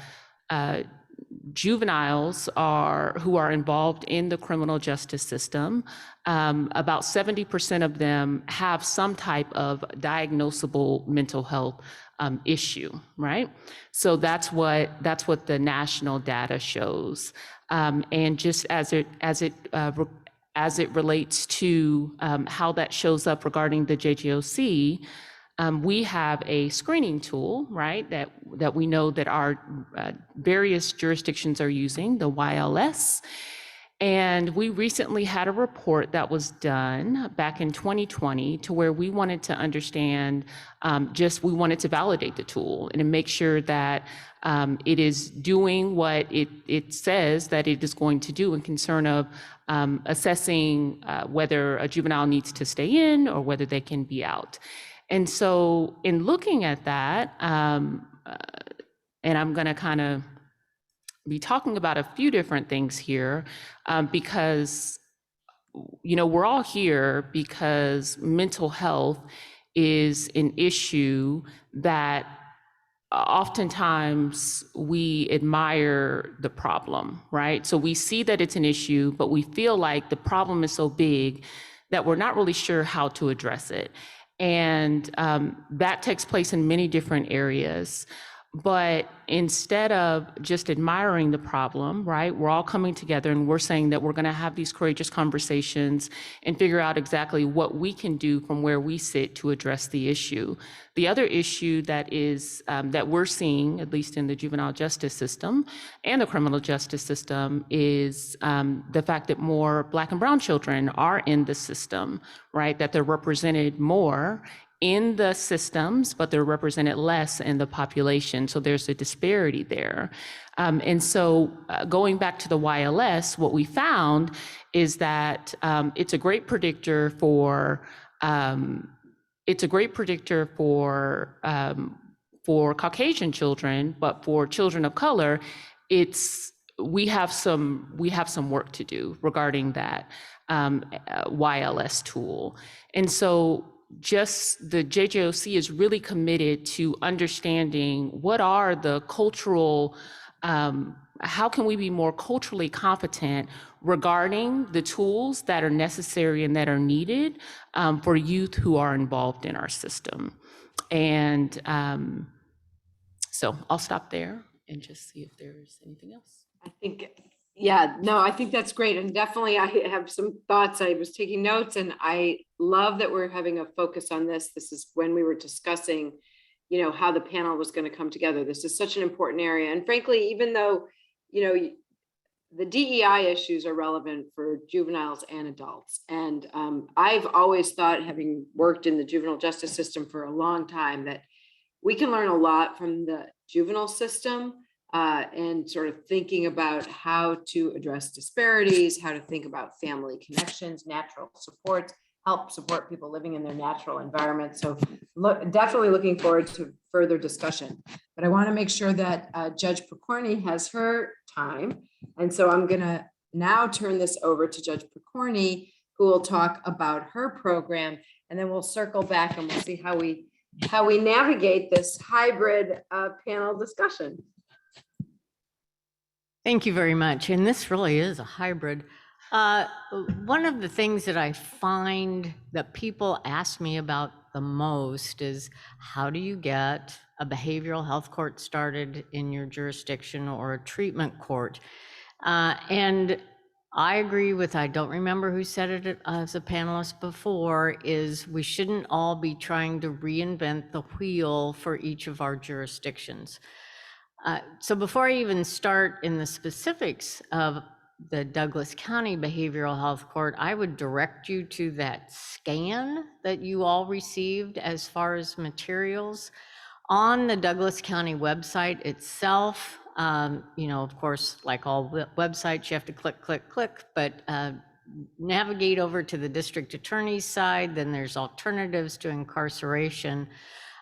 juveniles who are involved in the criminal justice system, about 70% of them have some type of diagnosable mental health issue, right? So that's what the national data shows. And just as it relates to how that shows up regarding the JJOC, we have a screening tool, right, that we know that our various jurisdictions are using, the YLS. And we recently had a report that was done back in 2020 to where we wanted to understand, we wanted to validate the tool and to make sure that it is doing what it says that it is going to do in concern of assessing whether a juvenile needs to stay in or whether they can be out. And so in looking at that, and I'm going to kind of be talking about a few different things here, because, you know, we're all here because mental health is an issue that oftentimes we admire the problem, right? So we see that it's an issue, but we feel like the problem is so big that we're not really sure how to address it. And that takes place in many different areas. But instead of just admiring the problem, right, we're all coming together and we're saying that we're going to have these courageous conversations and figure out exactly what we can do from where we sit to address the issue. The other issue that is that we're seeing, at least in the juvenile justice system and the criminal justice system, is the fact that more Black and brown children are in the system, right, that they're represented more in the systems, but they're represented less in the population. So there's a disparity there. And so going back to the YLS, what we found is that it's a great predictor for Caucasian children, but for children of color, we have some work to do regarding that YLS tool. And so just the JJOC is really committed to understanding what are the cultural, how can we be more culturally competent regarding the tools that are necessary and that are needed for youth who are involved in our system. And so I'll stop there and just see if there's anything else. I think, yeah, no, I think that's great. And definitely I have some thoughts. I was taking notes and I love that we're having a focus on this. This is when we were discussing, you know, how the panel was going to come together. This is such an important area. And frankly, even though, you know, the DEI issues are relevant for juveniles and adults. And I've always thought, having worked in the juvenile justice system for a long time, that we can learn a lot from the juvenile system. And sort of thinking about how to address disparities, how to think about family connections, natural supports, help support people living in their natural environment. So definitely looking forward to further discussion. But I want to make sure that Judge Pokorny has her time. And so I'm going to now turn this over to Judge Pokorny, who will talk about her program. And then we'll circle back and we'll see how we navigate this hybrid panel discussion. Thank you very much. And this really is a hybrid. One of the things that I find that people ask me about the most is, how do you get a behavioral health court started in your jurisdiction or a treatment court? And I agree with, I don't remember who said it as a panelist before, is we shouldn't all be trying to reinvent the wheel for each of our jurisdictions. So before I even start in the specifics of the Douglas County Behavioral Health Court, I would direct you to that scan that you all received as far as materials on the Douglas County website itself. You know, of course, like all websites, you have to click, click, click, but navigate over to the district attorney's side. Then there's alternatives to incarceration.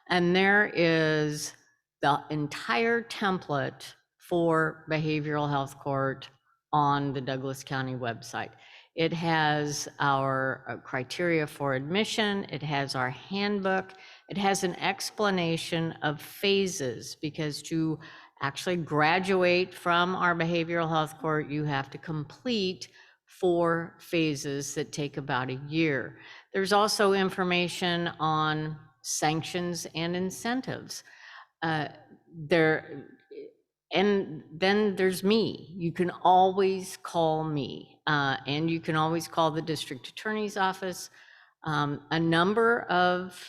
And there is the entire template for behavioral health court on the Douglas County website. It has our criteria for admission. It has our handbook. It has an explanation of phases, because to actually graduate from our behavioral health court, you have to complete 4 phases that take about a year. There's also information on sanctions and incentives. And then there's me. You can always call me, and you can always call the district attorney's office. A number of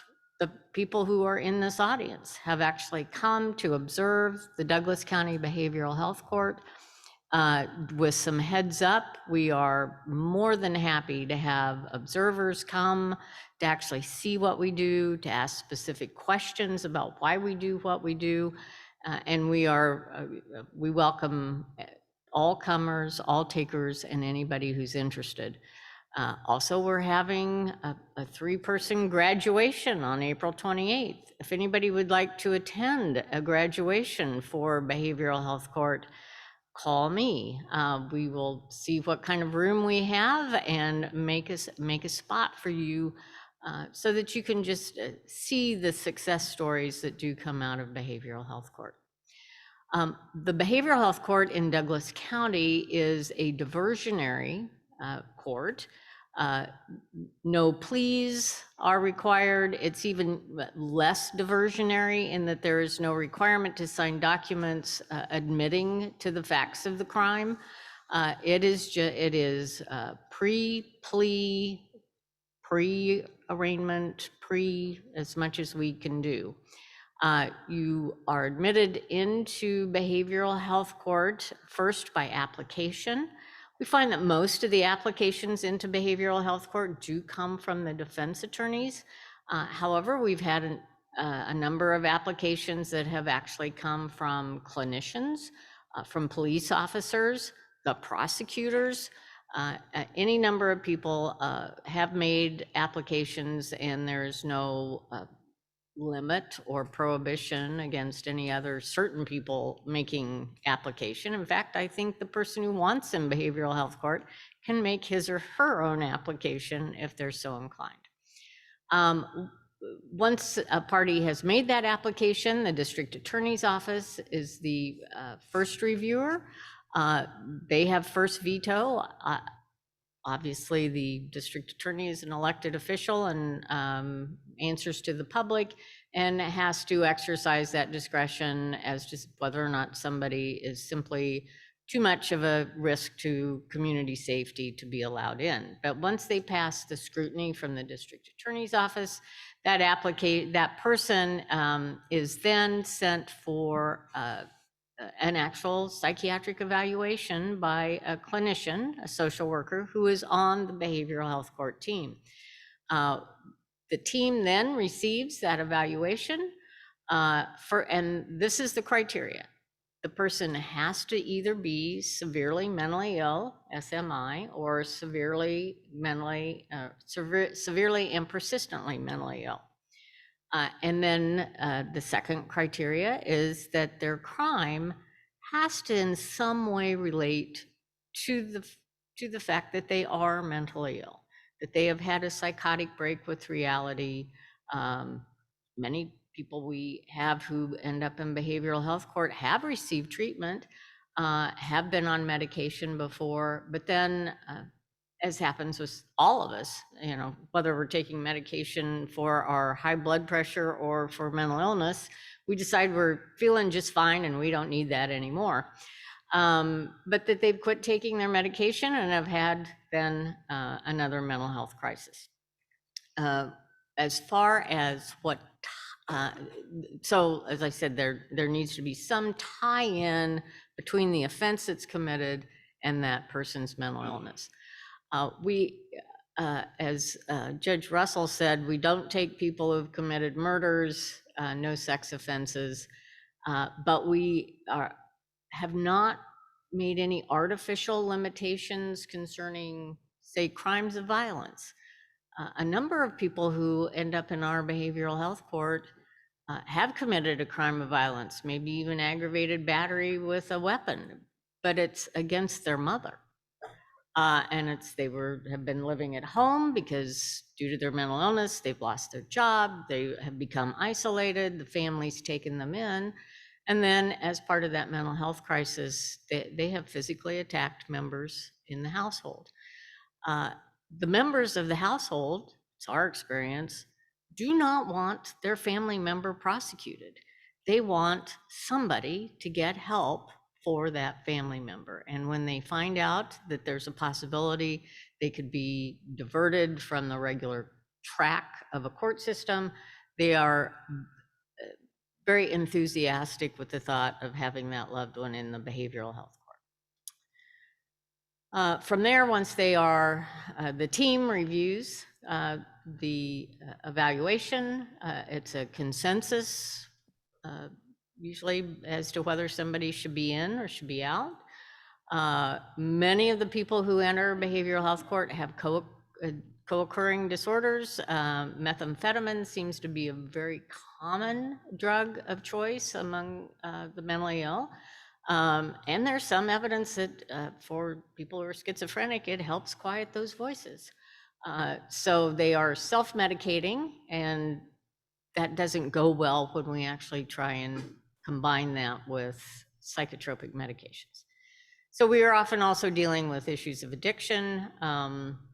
the people who are in this audience have actually come to observe the Douglas County Behavioral Health Court. With some heads up, we are more than happy to have observers come to actually see what we do, to ask specific questions about why we do what we do. And we welcome all comers, all takers, and anybody who's interested. Also, we're having a 3-person graduation on April 28th. If anybody would like to attend a graduation for Behavioral Health Court, call me. We will see what kind of room we have and make a spot for you so that you can just see the success stories that do come out of Behavioral Health Court. The Behavioral Health Court in Douglas County is a diversionary court. No pleas are required. It's even less diversionary in that there is no requirement to sign documents admitting to the facts of the crime. It is pre-plea, pre-arraignment, as much as we can do. You are admitted into Behavioral Health Court first by application. We find that most of the applications into Behavioral Health Court do come from the defense attorneys. However, we've had a number of applications that have actually come from clinicians, from police officers, the prosecutors. Any number of people have made applications, and there's no limit or prohibition against any other certain people making application. In fact, I think the person who wants in Behavioral Health Court can make his or her own application if they're so inclined. Once a party has made that application, the district attorney's office is the first reviewer. They have first veto. Obviously, the district attorney is an elected official and answers to the public and has to exercise that discretion as to whether or not somebody is simply too much of a risk to community safety to be allowed in. But once they pass the scrutiny from the district attorney's office, that person is then sent for an actual psychiatric evaluation by a clinician, a social worker, who is on the Behavioral Health Court team. The team then receives that evaluation and this is the criteria. The person has to either be severely mentally ill, SMI, or severely and persistently mentally ill. And then the second criteria is that their crime has to in some way relate to the fact that they are mentally ill, that they have had a psychotic break with reality. Many people we have who end up in Behavioral Health Court have received treatment, have been on medication before, but then as happens with all of us, whether we're taking medication for our high blood pressure or for mental illness, we decide we're feeling just fine and we don't need that anymore. But that they've quit taking their medication and have had then another mental health crisis. As far as so as I said, there needs to be some tie-in between the offense that's committed and that person's mental illness. As Judge Russell said, we don't take people who've committed murders, no sex offenses, but we have not made any artificial limitations concerning, say, crimes of violence. A number of people who end up in our Behavioral Health Court have committed a crime of violence, maybe even aggravated battery with a weapon, but it's against their mother. And have been living at home because due to their mental illness, they've lost their job, they have become isolated, the family's taken them in. And then as part of that mental health crisis, they have physically attacked members in the household. The members of the household, it's our experience, do not want their family member prosecuted. They want somebody to get help for that family member. And when they find out that there's a possibility they could be diverted from the regular track of a court system, they are very enthusiastic with the thought of having that loved one in the Behavioral Health From there, once they are, the team reviews the evaluation. It's a consensus, usually as to whether somebody should be in or should be out. Many of the people who enter behavioral health court have co-occurring disorders. Methamphetamine seems to be a very common drug of choice among the mentally ill. And there's some evidence that for people who are schizophrenic, it helps quiet those voices. So they are self-medicating, and that doesn't go well when we actually try and combine that with psychotropic medications. So we are often also dealing with issues of addiction.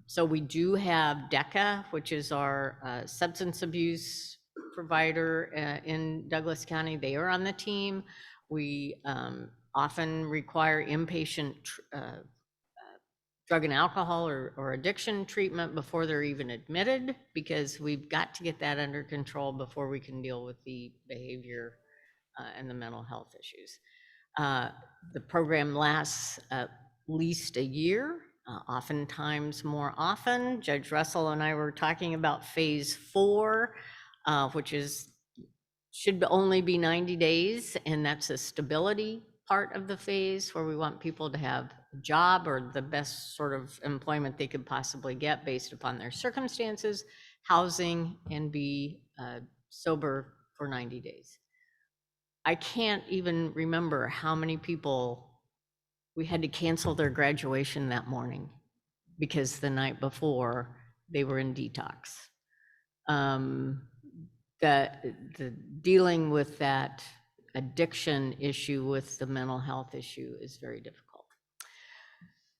So we do have DECA, which is our substance abuse provider in Douglas County. They are on the team. We often require inpatient drug and alcohol or addiction treatment before they're even admitted, because we've got to get that under control before we can deal with the behavior and the mental health issues. The program lasts at least a year, oftentimes more often. Judge Russell and I were talking about phase 4, which should only be 90 days, and that's a stability part of the phase where we want people to have a job or the best sort of employment they could possibly get based upon their circumstances, housing, and be sober for 90 days. I can't even remember how many people we had to cancel their graduation that morning because the night before they were in detox. The dealing with that addiction issue with the mental health issue is very difficult.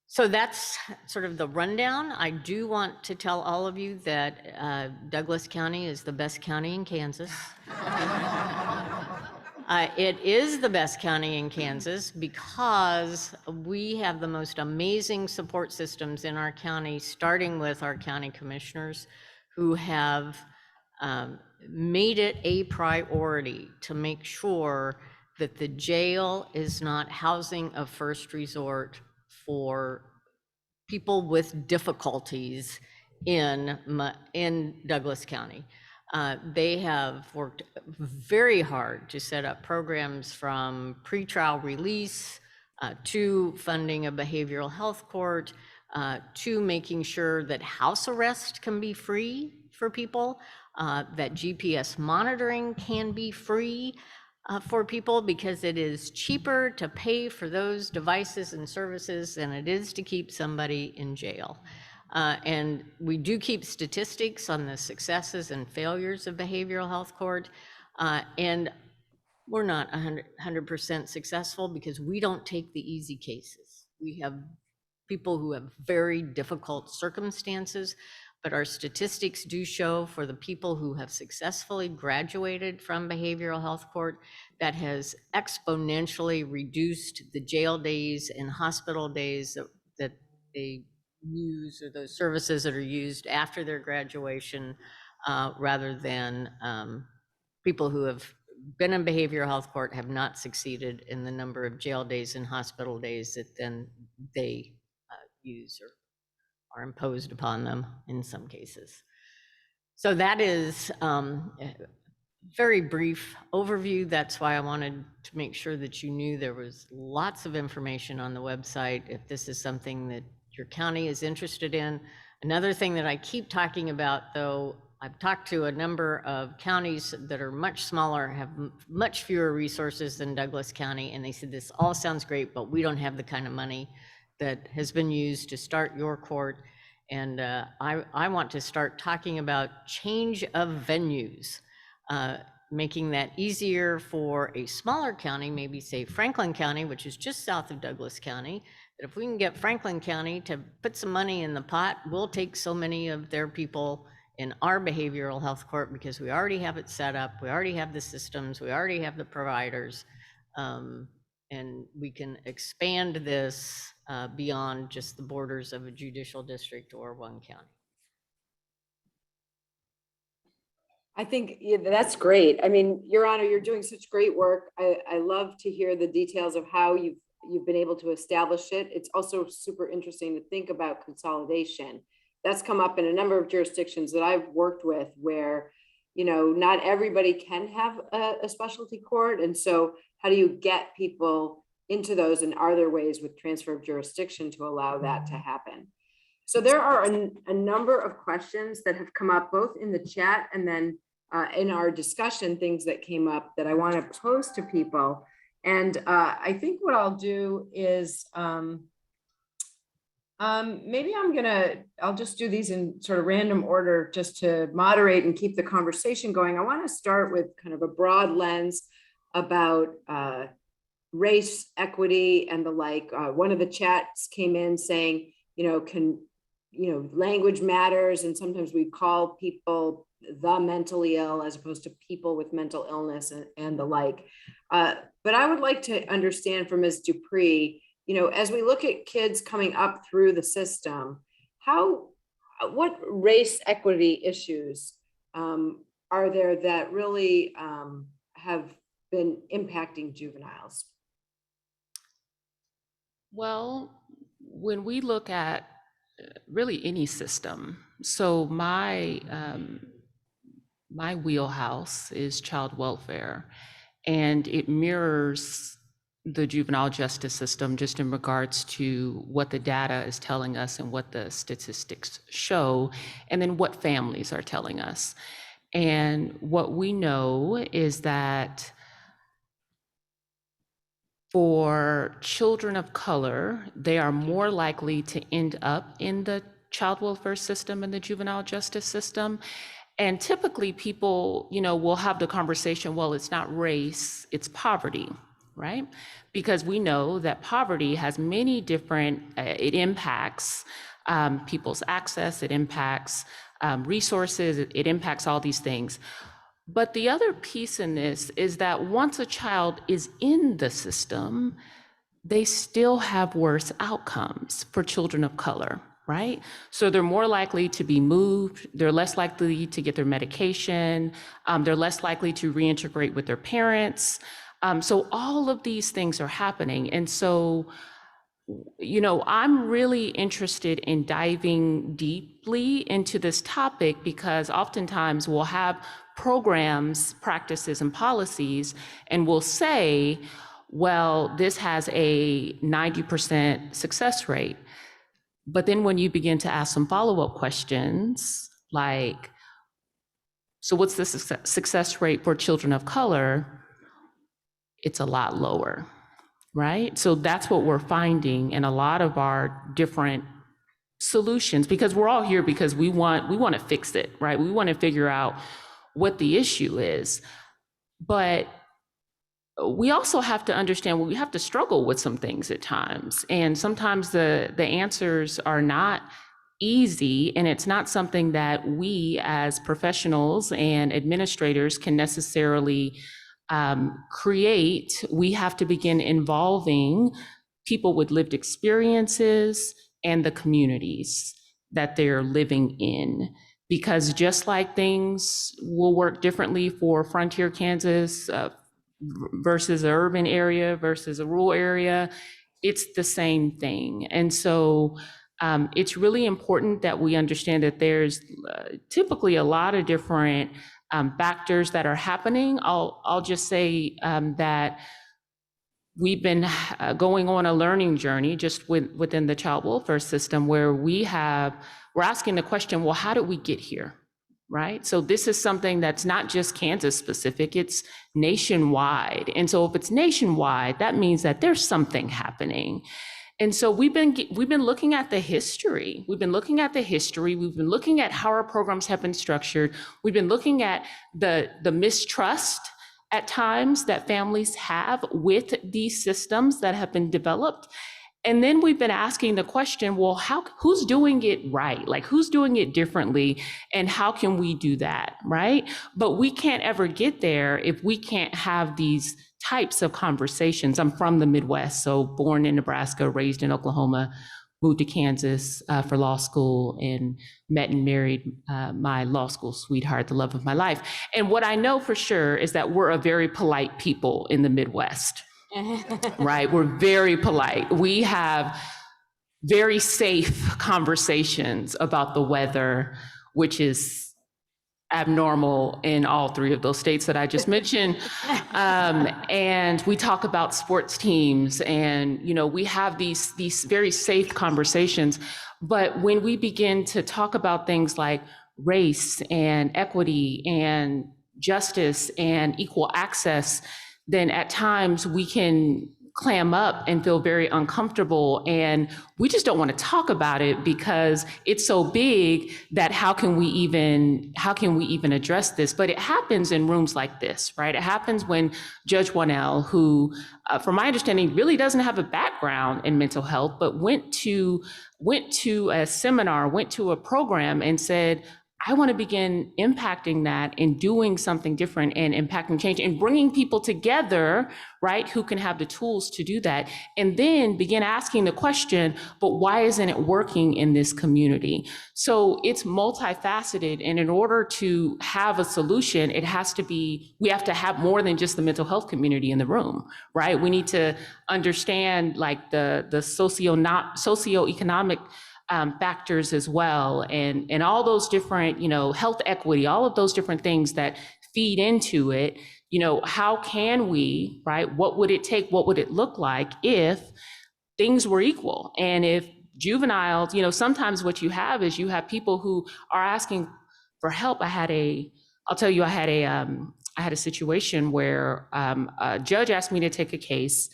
So that's sort of the rundown. I do want to tell all of you that Douglas County is the best county in Kansas. It is the best county in Kansas because we have the most amazing support systems in our county, starting with our county commissioners who have made it a priority to make sure that the jail is not housing of first resort for people with difficulties in Douglas County. They have worked very hard to set up programs from pretrial release to funding a behavioral health court to making sure that house arrest can be free for people, that GPS monitoring can be free for people, because it is cheaper to pay for those devices and services than it is to keep somebody in jail. And we do keep statistics on the successes and failures of behavioral health court. And we're not 100% successful because we don't take the easy cases. We have people who have very difficult circumstances, but our statistics do show for the people who have successfully graduated from behavioral health court, that has exponentially reduced the jail days and hospital days that they use, or those services that are used after their graduation, rather than people who have been in behavioral health court have not succeeded in the number of jail days and hospital days that then they use or are imposed upon them in some cases. So that is a very brief overview. That's why I wanted to make sure that you knew there was lots of information on the website if this is something that your county is interested in. Another thing that I keep talking about, though, I've talked to a number of counties that are much smaller, have much fewer resources than Douglas County, and they said, this all sounds great, but we don't have the kind of money that has been used to start your court. And I want to start talking about change of venues, making that easier for a smaller county, maybe say Franklin County, which is just south of Douglas County, that if we can get Franklin County to put some money in the pot, we'll take so many of their people in our behavioral health court because we already have it set up, we already have the systems, we already have the providers, and we can expand this beyond just the borders of a judicial district or one county. I think that's great. I mean, Your Honor, you're doing such great work. I love to hear the details of how you've been able to establish it. It's also super interesting to think about consolidation. That's come up in a number of jurisdictions that I've worked with where, you know, not everybody can have a specialty court. And so how do you get people into those? And are there ways with transfer of jurisdiction to allow that to happen? So there are a number of questions that have come up both in the chat and then in our discussion, things that came up that I want to pose to people. And I think what I'll do is maybe I'll just do these in sort of random order just to moderate and keep the conversation going. I want to start with kind of a broad lens about race, equity, and the like. One of the chats came in saying, language matters, and sometimes we call people the mentally ill as opposed to people with mental illness and the like. But I would like to understand from Ms. Dupree, as we look at kids coming up through the system, what race equity issues are there that really have been impacting juveniles? Well, when we look at really any system, so my wheelhouse is child welfare, and it mirrors the juvenile justice system just in regards to what the data is telling us and what the statistics show, and then what families are telling us. And what we know is that for children of color, they are more likely to end up in the child welfare system and the juvenile justice system. And typically people, will have the conversation, well, it's not race, it's poverty, right? Because we know that poverty has many different, it impacts people's access, it impacts resources, it impacts all these things. But the other piece in this is that once a child is in the system, they still have worse outcomes for children of color, right? So they're more likely to be moved, they're less likely to get their medication, they're less likely to reintegrate with their parents. So all of these things are happening. And so, I'm really interested in diving deeply into this topic because oftentimes we'll have programs, practices, and policies, and we'll say, well, this has a 90% success rate. But then when you begin to ask some follow-up questions, like, so what's the success rate for children of color? It's a lot lower, right? So that's what we're finding in a lot of our different solutions, because we're all here because we want to fix it, right? We want to figure out what the issue is. But we also have to understand, we have to struggle with some things at times. And sometimes the answers are not easy, and it's not something that we as professionals and administrators can necessarily create. We have to begin involving people with lived experiences and the communities that they're living in. Because just like things will work differently for frontier Kansas versus an urban area versus a rural area, it's the same thing. And so it's really important that we understand that there's typically a lot of different factors that are happening. I'll just say that we've been going on a learning journey just within the child welfare system where we're asking the question, well, how did we get here, right? So this is something that's not just Kansas specific, it's nationwide. And so if it's nationwide, that means that there's something happening. And so we've been looking at the history. We've been looking at how our programs have been structured. We've been looking at the mistrust at times that families have with these systems that have been developed. And then we've been asking the question, well, who's doing it right? Like, who's doing it differently? And how can we do that, right? But we can't ever get there if we can't have these types of conversations. I'm from the Midwest, so born in Nebraska, raised in Oklahoma, moved to Kansas for law school, and met and married my law school sweetheart, the love of my life. And what I know for sure is that we're a very polite people in the Midwest, right? We're very polite. We have very safe conversations about the weather, which is abnormal in all three of those states that I just mentioned. And we talk about sports teams, and we have these very safe conversations. But when we begin to talk about things like race and equity and justice and equal access, then at times we can clam up and feel very uncomfortable, and we just don't want to talk about it because it's so big that how can we even address this? But it happens in rooms like this, right? It happens when Judge Wanell, who from my understanding really doesn't have a background in mental health, but went to a seminar, went to a program and said, I want to begin impacting that and doing something different and impacting change and bringing people together, right, who can have the tools to do that. And then begin asking the question, but why isn't it working in this community? So it's multifaceted. And in order to have a solution, we have to have more than just the mental health community in the room, right? We need to understand like the socioeconomic factors as well, and all those different, health equity, all of those different things that feed into it. How can we, right? What would it take? What would it look like if things were equal? And if juveniles, sometimes what you have is you have people who are asking for help. I had a situation where a judge asked me to take a case.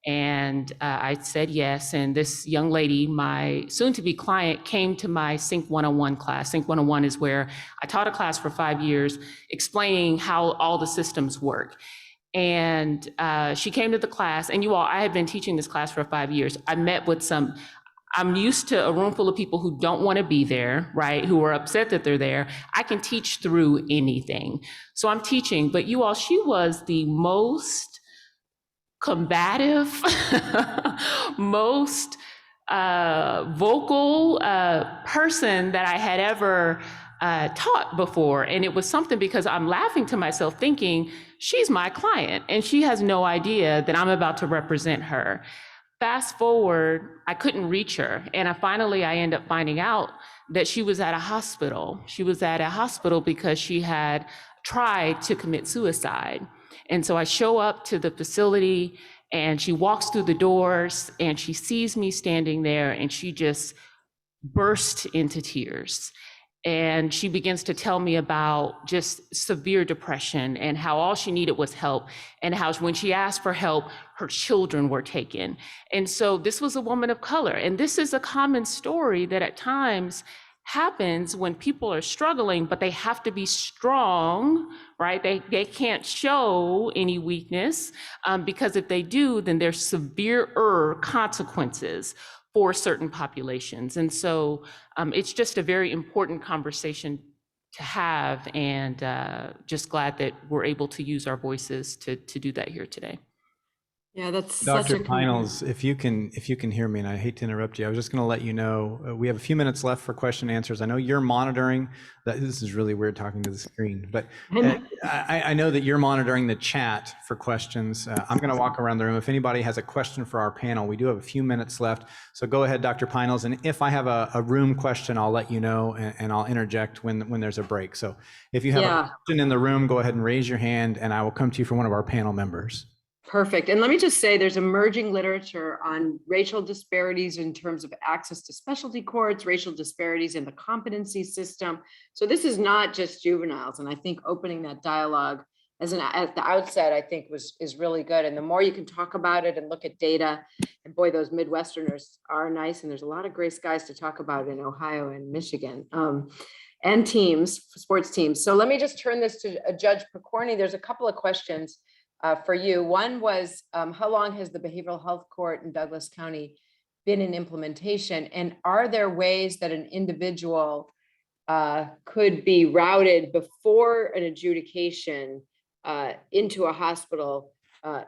And I said yes. And this young lady, my soon-to-be client, came to my Sync 101 class. Sync 101 is where I taught a class for 5 years explaining how all the systems work. And she came to the class, and I had been teaching this class for 5 years. I met with I'm used to a room full of people who don't want to be there, right? Who are upset that they're there. I can teach through anything. So I'm teaching, but she was the most combative, most vocal person that I had ever taught before. And it was something because I'm laughing to myself thinking, she's my client and she has no idea that I'm about to represent her. Fast forward, I couldn't reach her. And I end up finding out that she was at a hospital. She was at a hospital because she had tried to commit suicide. And so I show up to the facility and she walks through the doors and she sees me standing there and she just burst into tears. And she begins to tell me about just severe depression and how all she needed was help, and how when she asked for help, her children were taken. And so this was a woman of color. And this is a common story that at times happens when people are struggling, but they have to be strong, right? They can't show any weakness because if they do, then there's severer consequences for certain populations. And so it's just a very important conversation to have, and just glad that we're able to use our voices to do that here today. Yeah, that's Dr. such a Pinels, if you can hear me, and I hate to interrupt you, I was just going to let you know we have a few minutes left for question and answers. I know you're monitoring that. This is really weird talking to the screen, but I know that you're monitoring the chat for questions. I'm going to walk around the room. If anybody has a question for our panel, we do have a few minutes left. So go ahead, Dr. Pinels, and if I have a room question, I'll let you know, and I'll interject when there's a break. So if you have a question in the room, go ahead and raise your hand, and I will come to you for one of our panel members. Perfect. And let me just say there's emerging literature on racial disparities in terms of access to specialty courts, racial disparities in the competency system. So this is not just juveniles. And I think opening that dialogue at the outset, I think is really good. And the more you can talk about it and look at data, and boy, those Midwesterners are nice. And there's a lot of gray skies to talk about in Ohio and Michigan. And teams, sports teams. So let me just turn this to Judge Picorni. There's a couple of questions for you. One was, how long has the behavioral health court in Douglas County been in implementation? And are there ways that an individual could be routed before an adjudication into a hospital,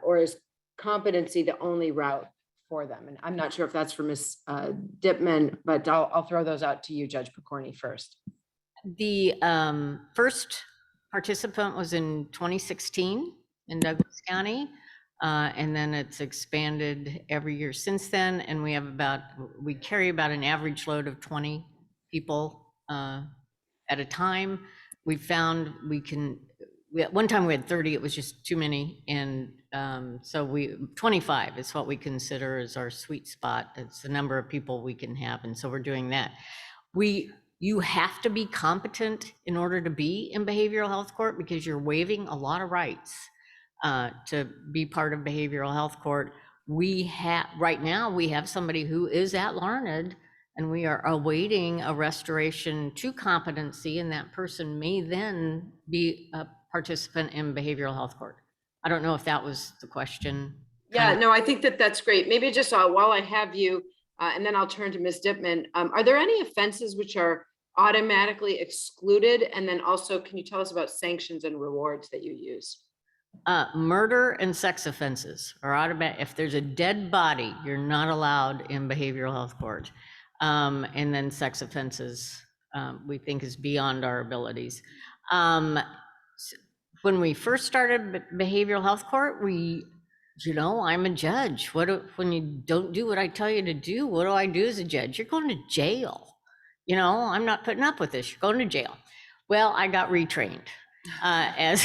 or is competency the only route for them? And I'm not sure if that's for Ms. Dittman, but I'll throw those out to you, Judge Picorni, first. The first participant was in 2016 in Douglas County. And then it's expanded every year since then. And we carry about an average load of 20 people at a time. We found at one time we had 30, it was just too many. And so 25 is what we consider as our sweet spot. It's the number of people we can have. And so we're doing that. You have to be competent in order to be in behavioral health court because you're waiving a lot of rights to be part of behavioral health court. Right now, we have somebody who is at Larned, and we are awaiting a restoration to competency, and that person may then be a participant in behavioral health court. I don't know if that was the question. Yeah, no, I think that's great. Maybe just while I have you, and then I'll turn to Ms. Dittman. Are there any offenses which are automatically excluded? And then also, can you tell us about sanctions and rewards that you use? Murder and sex offenses are automatic. If there's a dead body, you're not allowed in behavioral health court. And then sex offenses, we think is beyond our abilities. When we first started behavioral health court, I'm a judge. When you don't do what I tell you to do, what do I do as a judge? You're going to jail. I'm not putting up with this. You're going to jail. Well, I got retrained as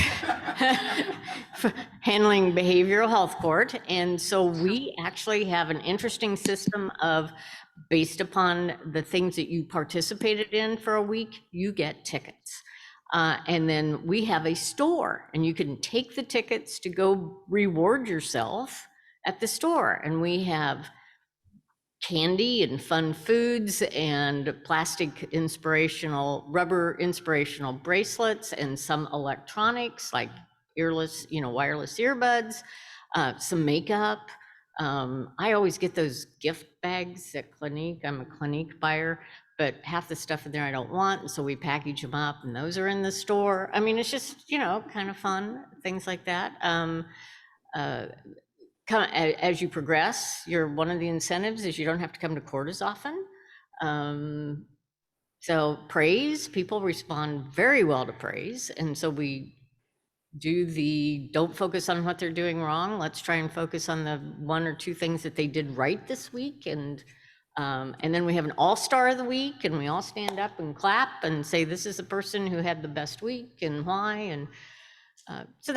handling behavioral health court. And so we actually have an interesting system of, based upon the things that you participated in for a week, you get tickets. And then we have a store, and you can take the tickets to go reward yourself at the store. And we have candy and fun foods and rubber inspirational bracelets, and some electronics like wireless earbuds, some makeup. I always get those gift bags at Clinique. I'm a Clinique buyer, but half the stuff in there I don't want. And so we package them up, and those are in the store. I mean, it's just, kind of fun, things like that. As you progress, one of the incentives is you don't have to come to court as often. So praise, people respond very well to praise. And so we do don't focus on what they're doing wrong. Let's try and focus on the one or two things that they did right this week. And then we have an all-star of the week, and we all stand up and clap and say, this is the person who had the best week and why. And so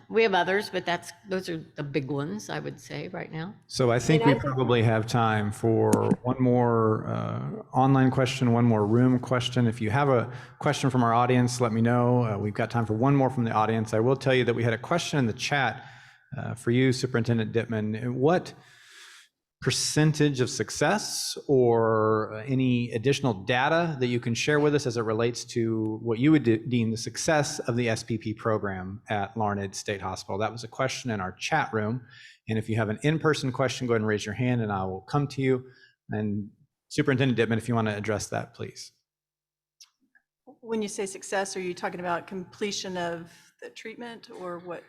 we have others, but those are the big ones, I would say, right now. So I think we probably have time for one more online question, one more room question. If you have a question from our audience, let me know. We've got time for one more from the audience. I will tell you that we had a question in the chat for you, Superintendent Dittman. What percentage of success or any additional data that you can share with us as it relates to what you would deem the success of the SPP program at Larned State Hospital? That was a question in our chat room. And if you have an in-person question, go ahead and raise your hand and I will come to you. And Superintendent Dittman, if you want to address that, please. When you say success, are you talking about completion of the treatment or what?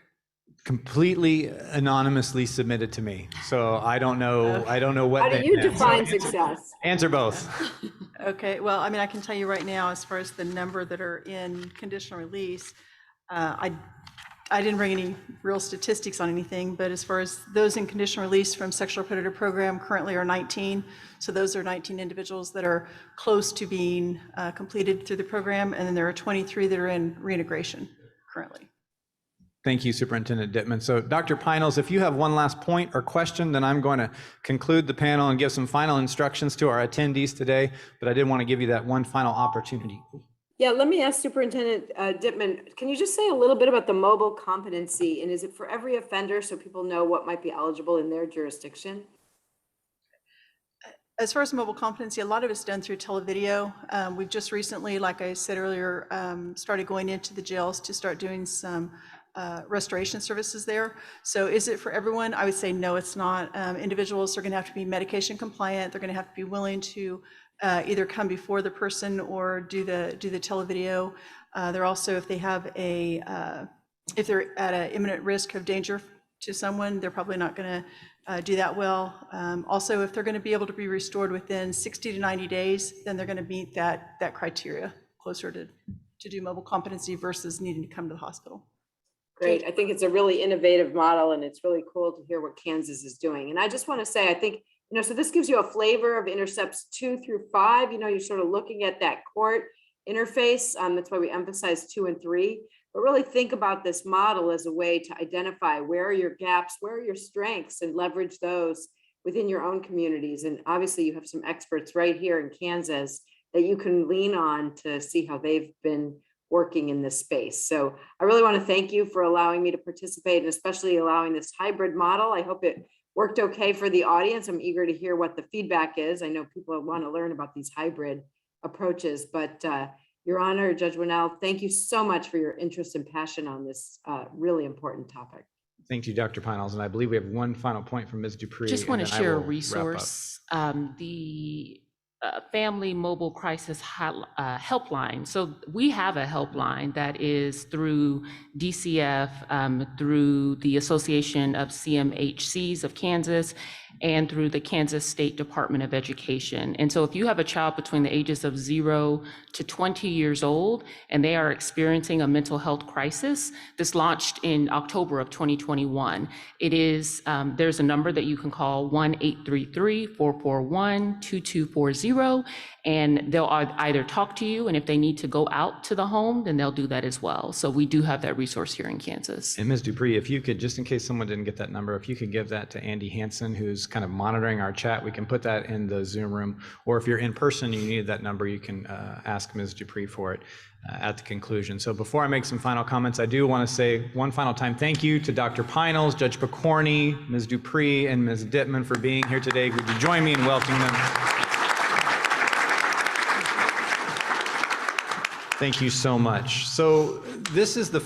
Completely anonymously submitted to me, so I don't know. I don't know what. How do you define success? Answer both. Okay. Well, I mean, I can tell you right now, as far as the number that are in conditional release, I didn't bring any real statistics on anything, but as far as those in conditional release from sexual predator program currently are 19. So those are 19 individuals that are close to being completed through the program, and then there are 23 that are in reintegration currently. Thank you, Superintendent Dittman. So Dr. Pinels, if you have one last point or question, then I'm going to conclude the panel and give some final instructions to our attendees today, but I did want to give you that one final opportunity. Yeah, let me ask Superintendent Dittman, can you just say a little bit about the mobile competency, and is it for every offender so people know what might be eligible in their jurisdiction? As far as mobile competency, a lot of it's done through televideo. We've just recently, like I said earlier, started going into the jails to start doing some restoration services there. So is it for everyone? I would say no, it's not. Individuals are going to have to be medication compliant. They're going to have to be willing to either come before the person or do the televideo. They're also, if they have if they're at an imminent risk of danger to someone, they're probably not going to do that well. Also, if they're going to be able to be restored within 60 to 90 days, then they're going to meet that criteria closer to do mobile competency versus needing to come to the hospital. Great. I think it's a really innovative model, and it's really cool to hear what Kansas is doing. And I just want to say, I think, so this gives you a flavor of Intercepts 2 through 5. You're sort of looking at that court interface. That's why we emphasize 2 and 3. But really think about this model as a way to identify where are your gaps, where are your strengths, and leverage those within your own communities. And obviously you have some experts right here in Kansas that you can lean on to see how they've been working in this space. So I really want to thank you for allowing me to participate, and especially allowing this hybrid model. I hope it worked okay for the audience. I'm eager to hear what the feedback is. I know people want to learn about these hybrid approaches, but Your Honor, Judge Winnell, thank you so much for your interest and passion on this really important topic. Thank you, Dr. Pinels. And I believe we have one final point from Ms. Dupree. Just want to and then I share a will wrap up. resource, the Family Mobile Crisis Helpline. So we have a helpline that is through DCF, through the Association of CMHCs of Kansas, and through the Kansas State Department of Education. And so if you have a child between the ages of 0 to 20 years old and they are experiencing a mental health crisis, this launched in October of 2021. It is, there's a number that you can call 1-833-441-2240, and they'll either talk to you, and if they need to go out to the home, then they'll do that as well. So we do have that resource here in Kansas. And Ms. Dupree, if you could, just in case someone didn't get that number, if you could give that to Andy Hansen, who's kind of monitoring our chat, we can put that in the Zoom room. Or if you're in person, you need that number, you can ask Ms. Dupree for it at the conclusion. So before I make some final comments, I do want to say one final time thank you to Dr. Pinels, Judge Picorni, Ms. Dupree, and Ms. Dittman for being here today. Would you join me in welcoming them? Thank you so much. So this is the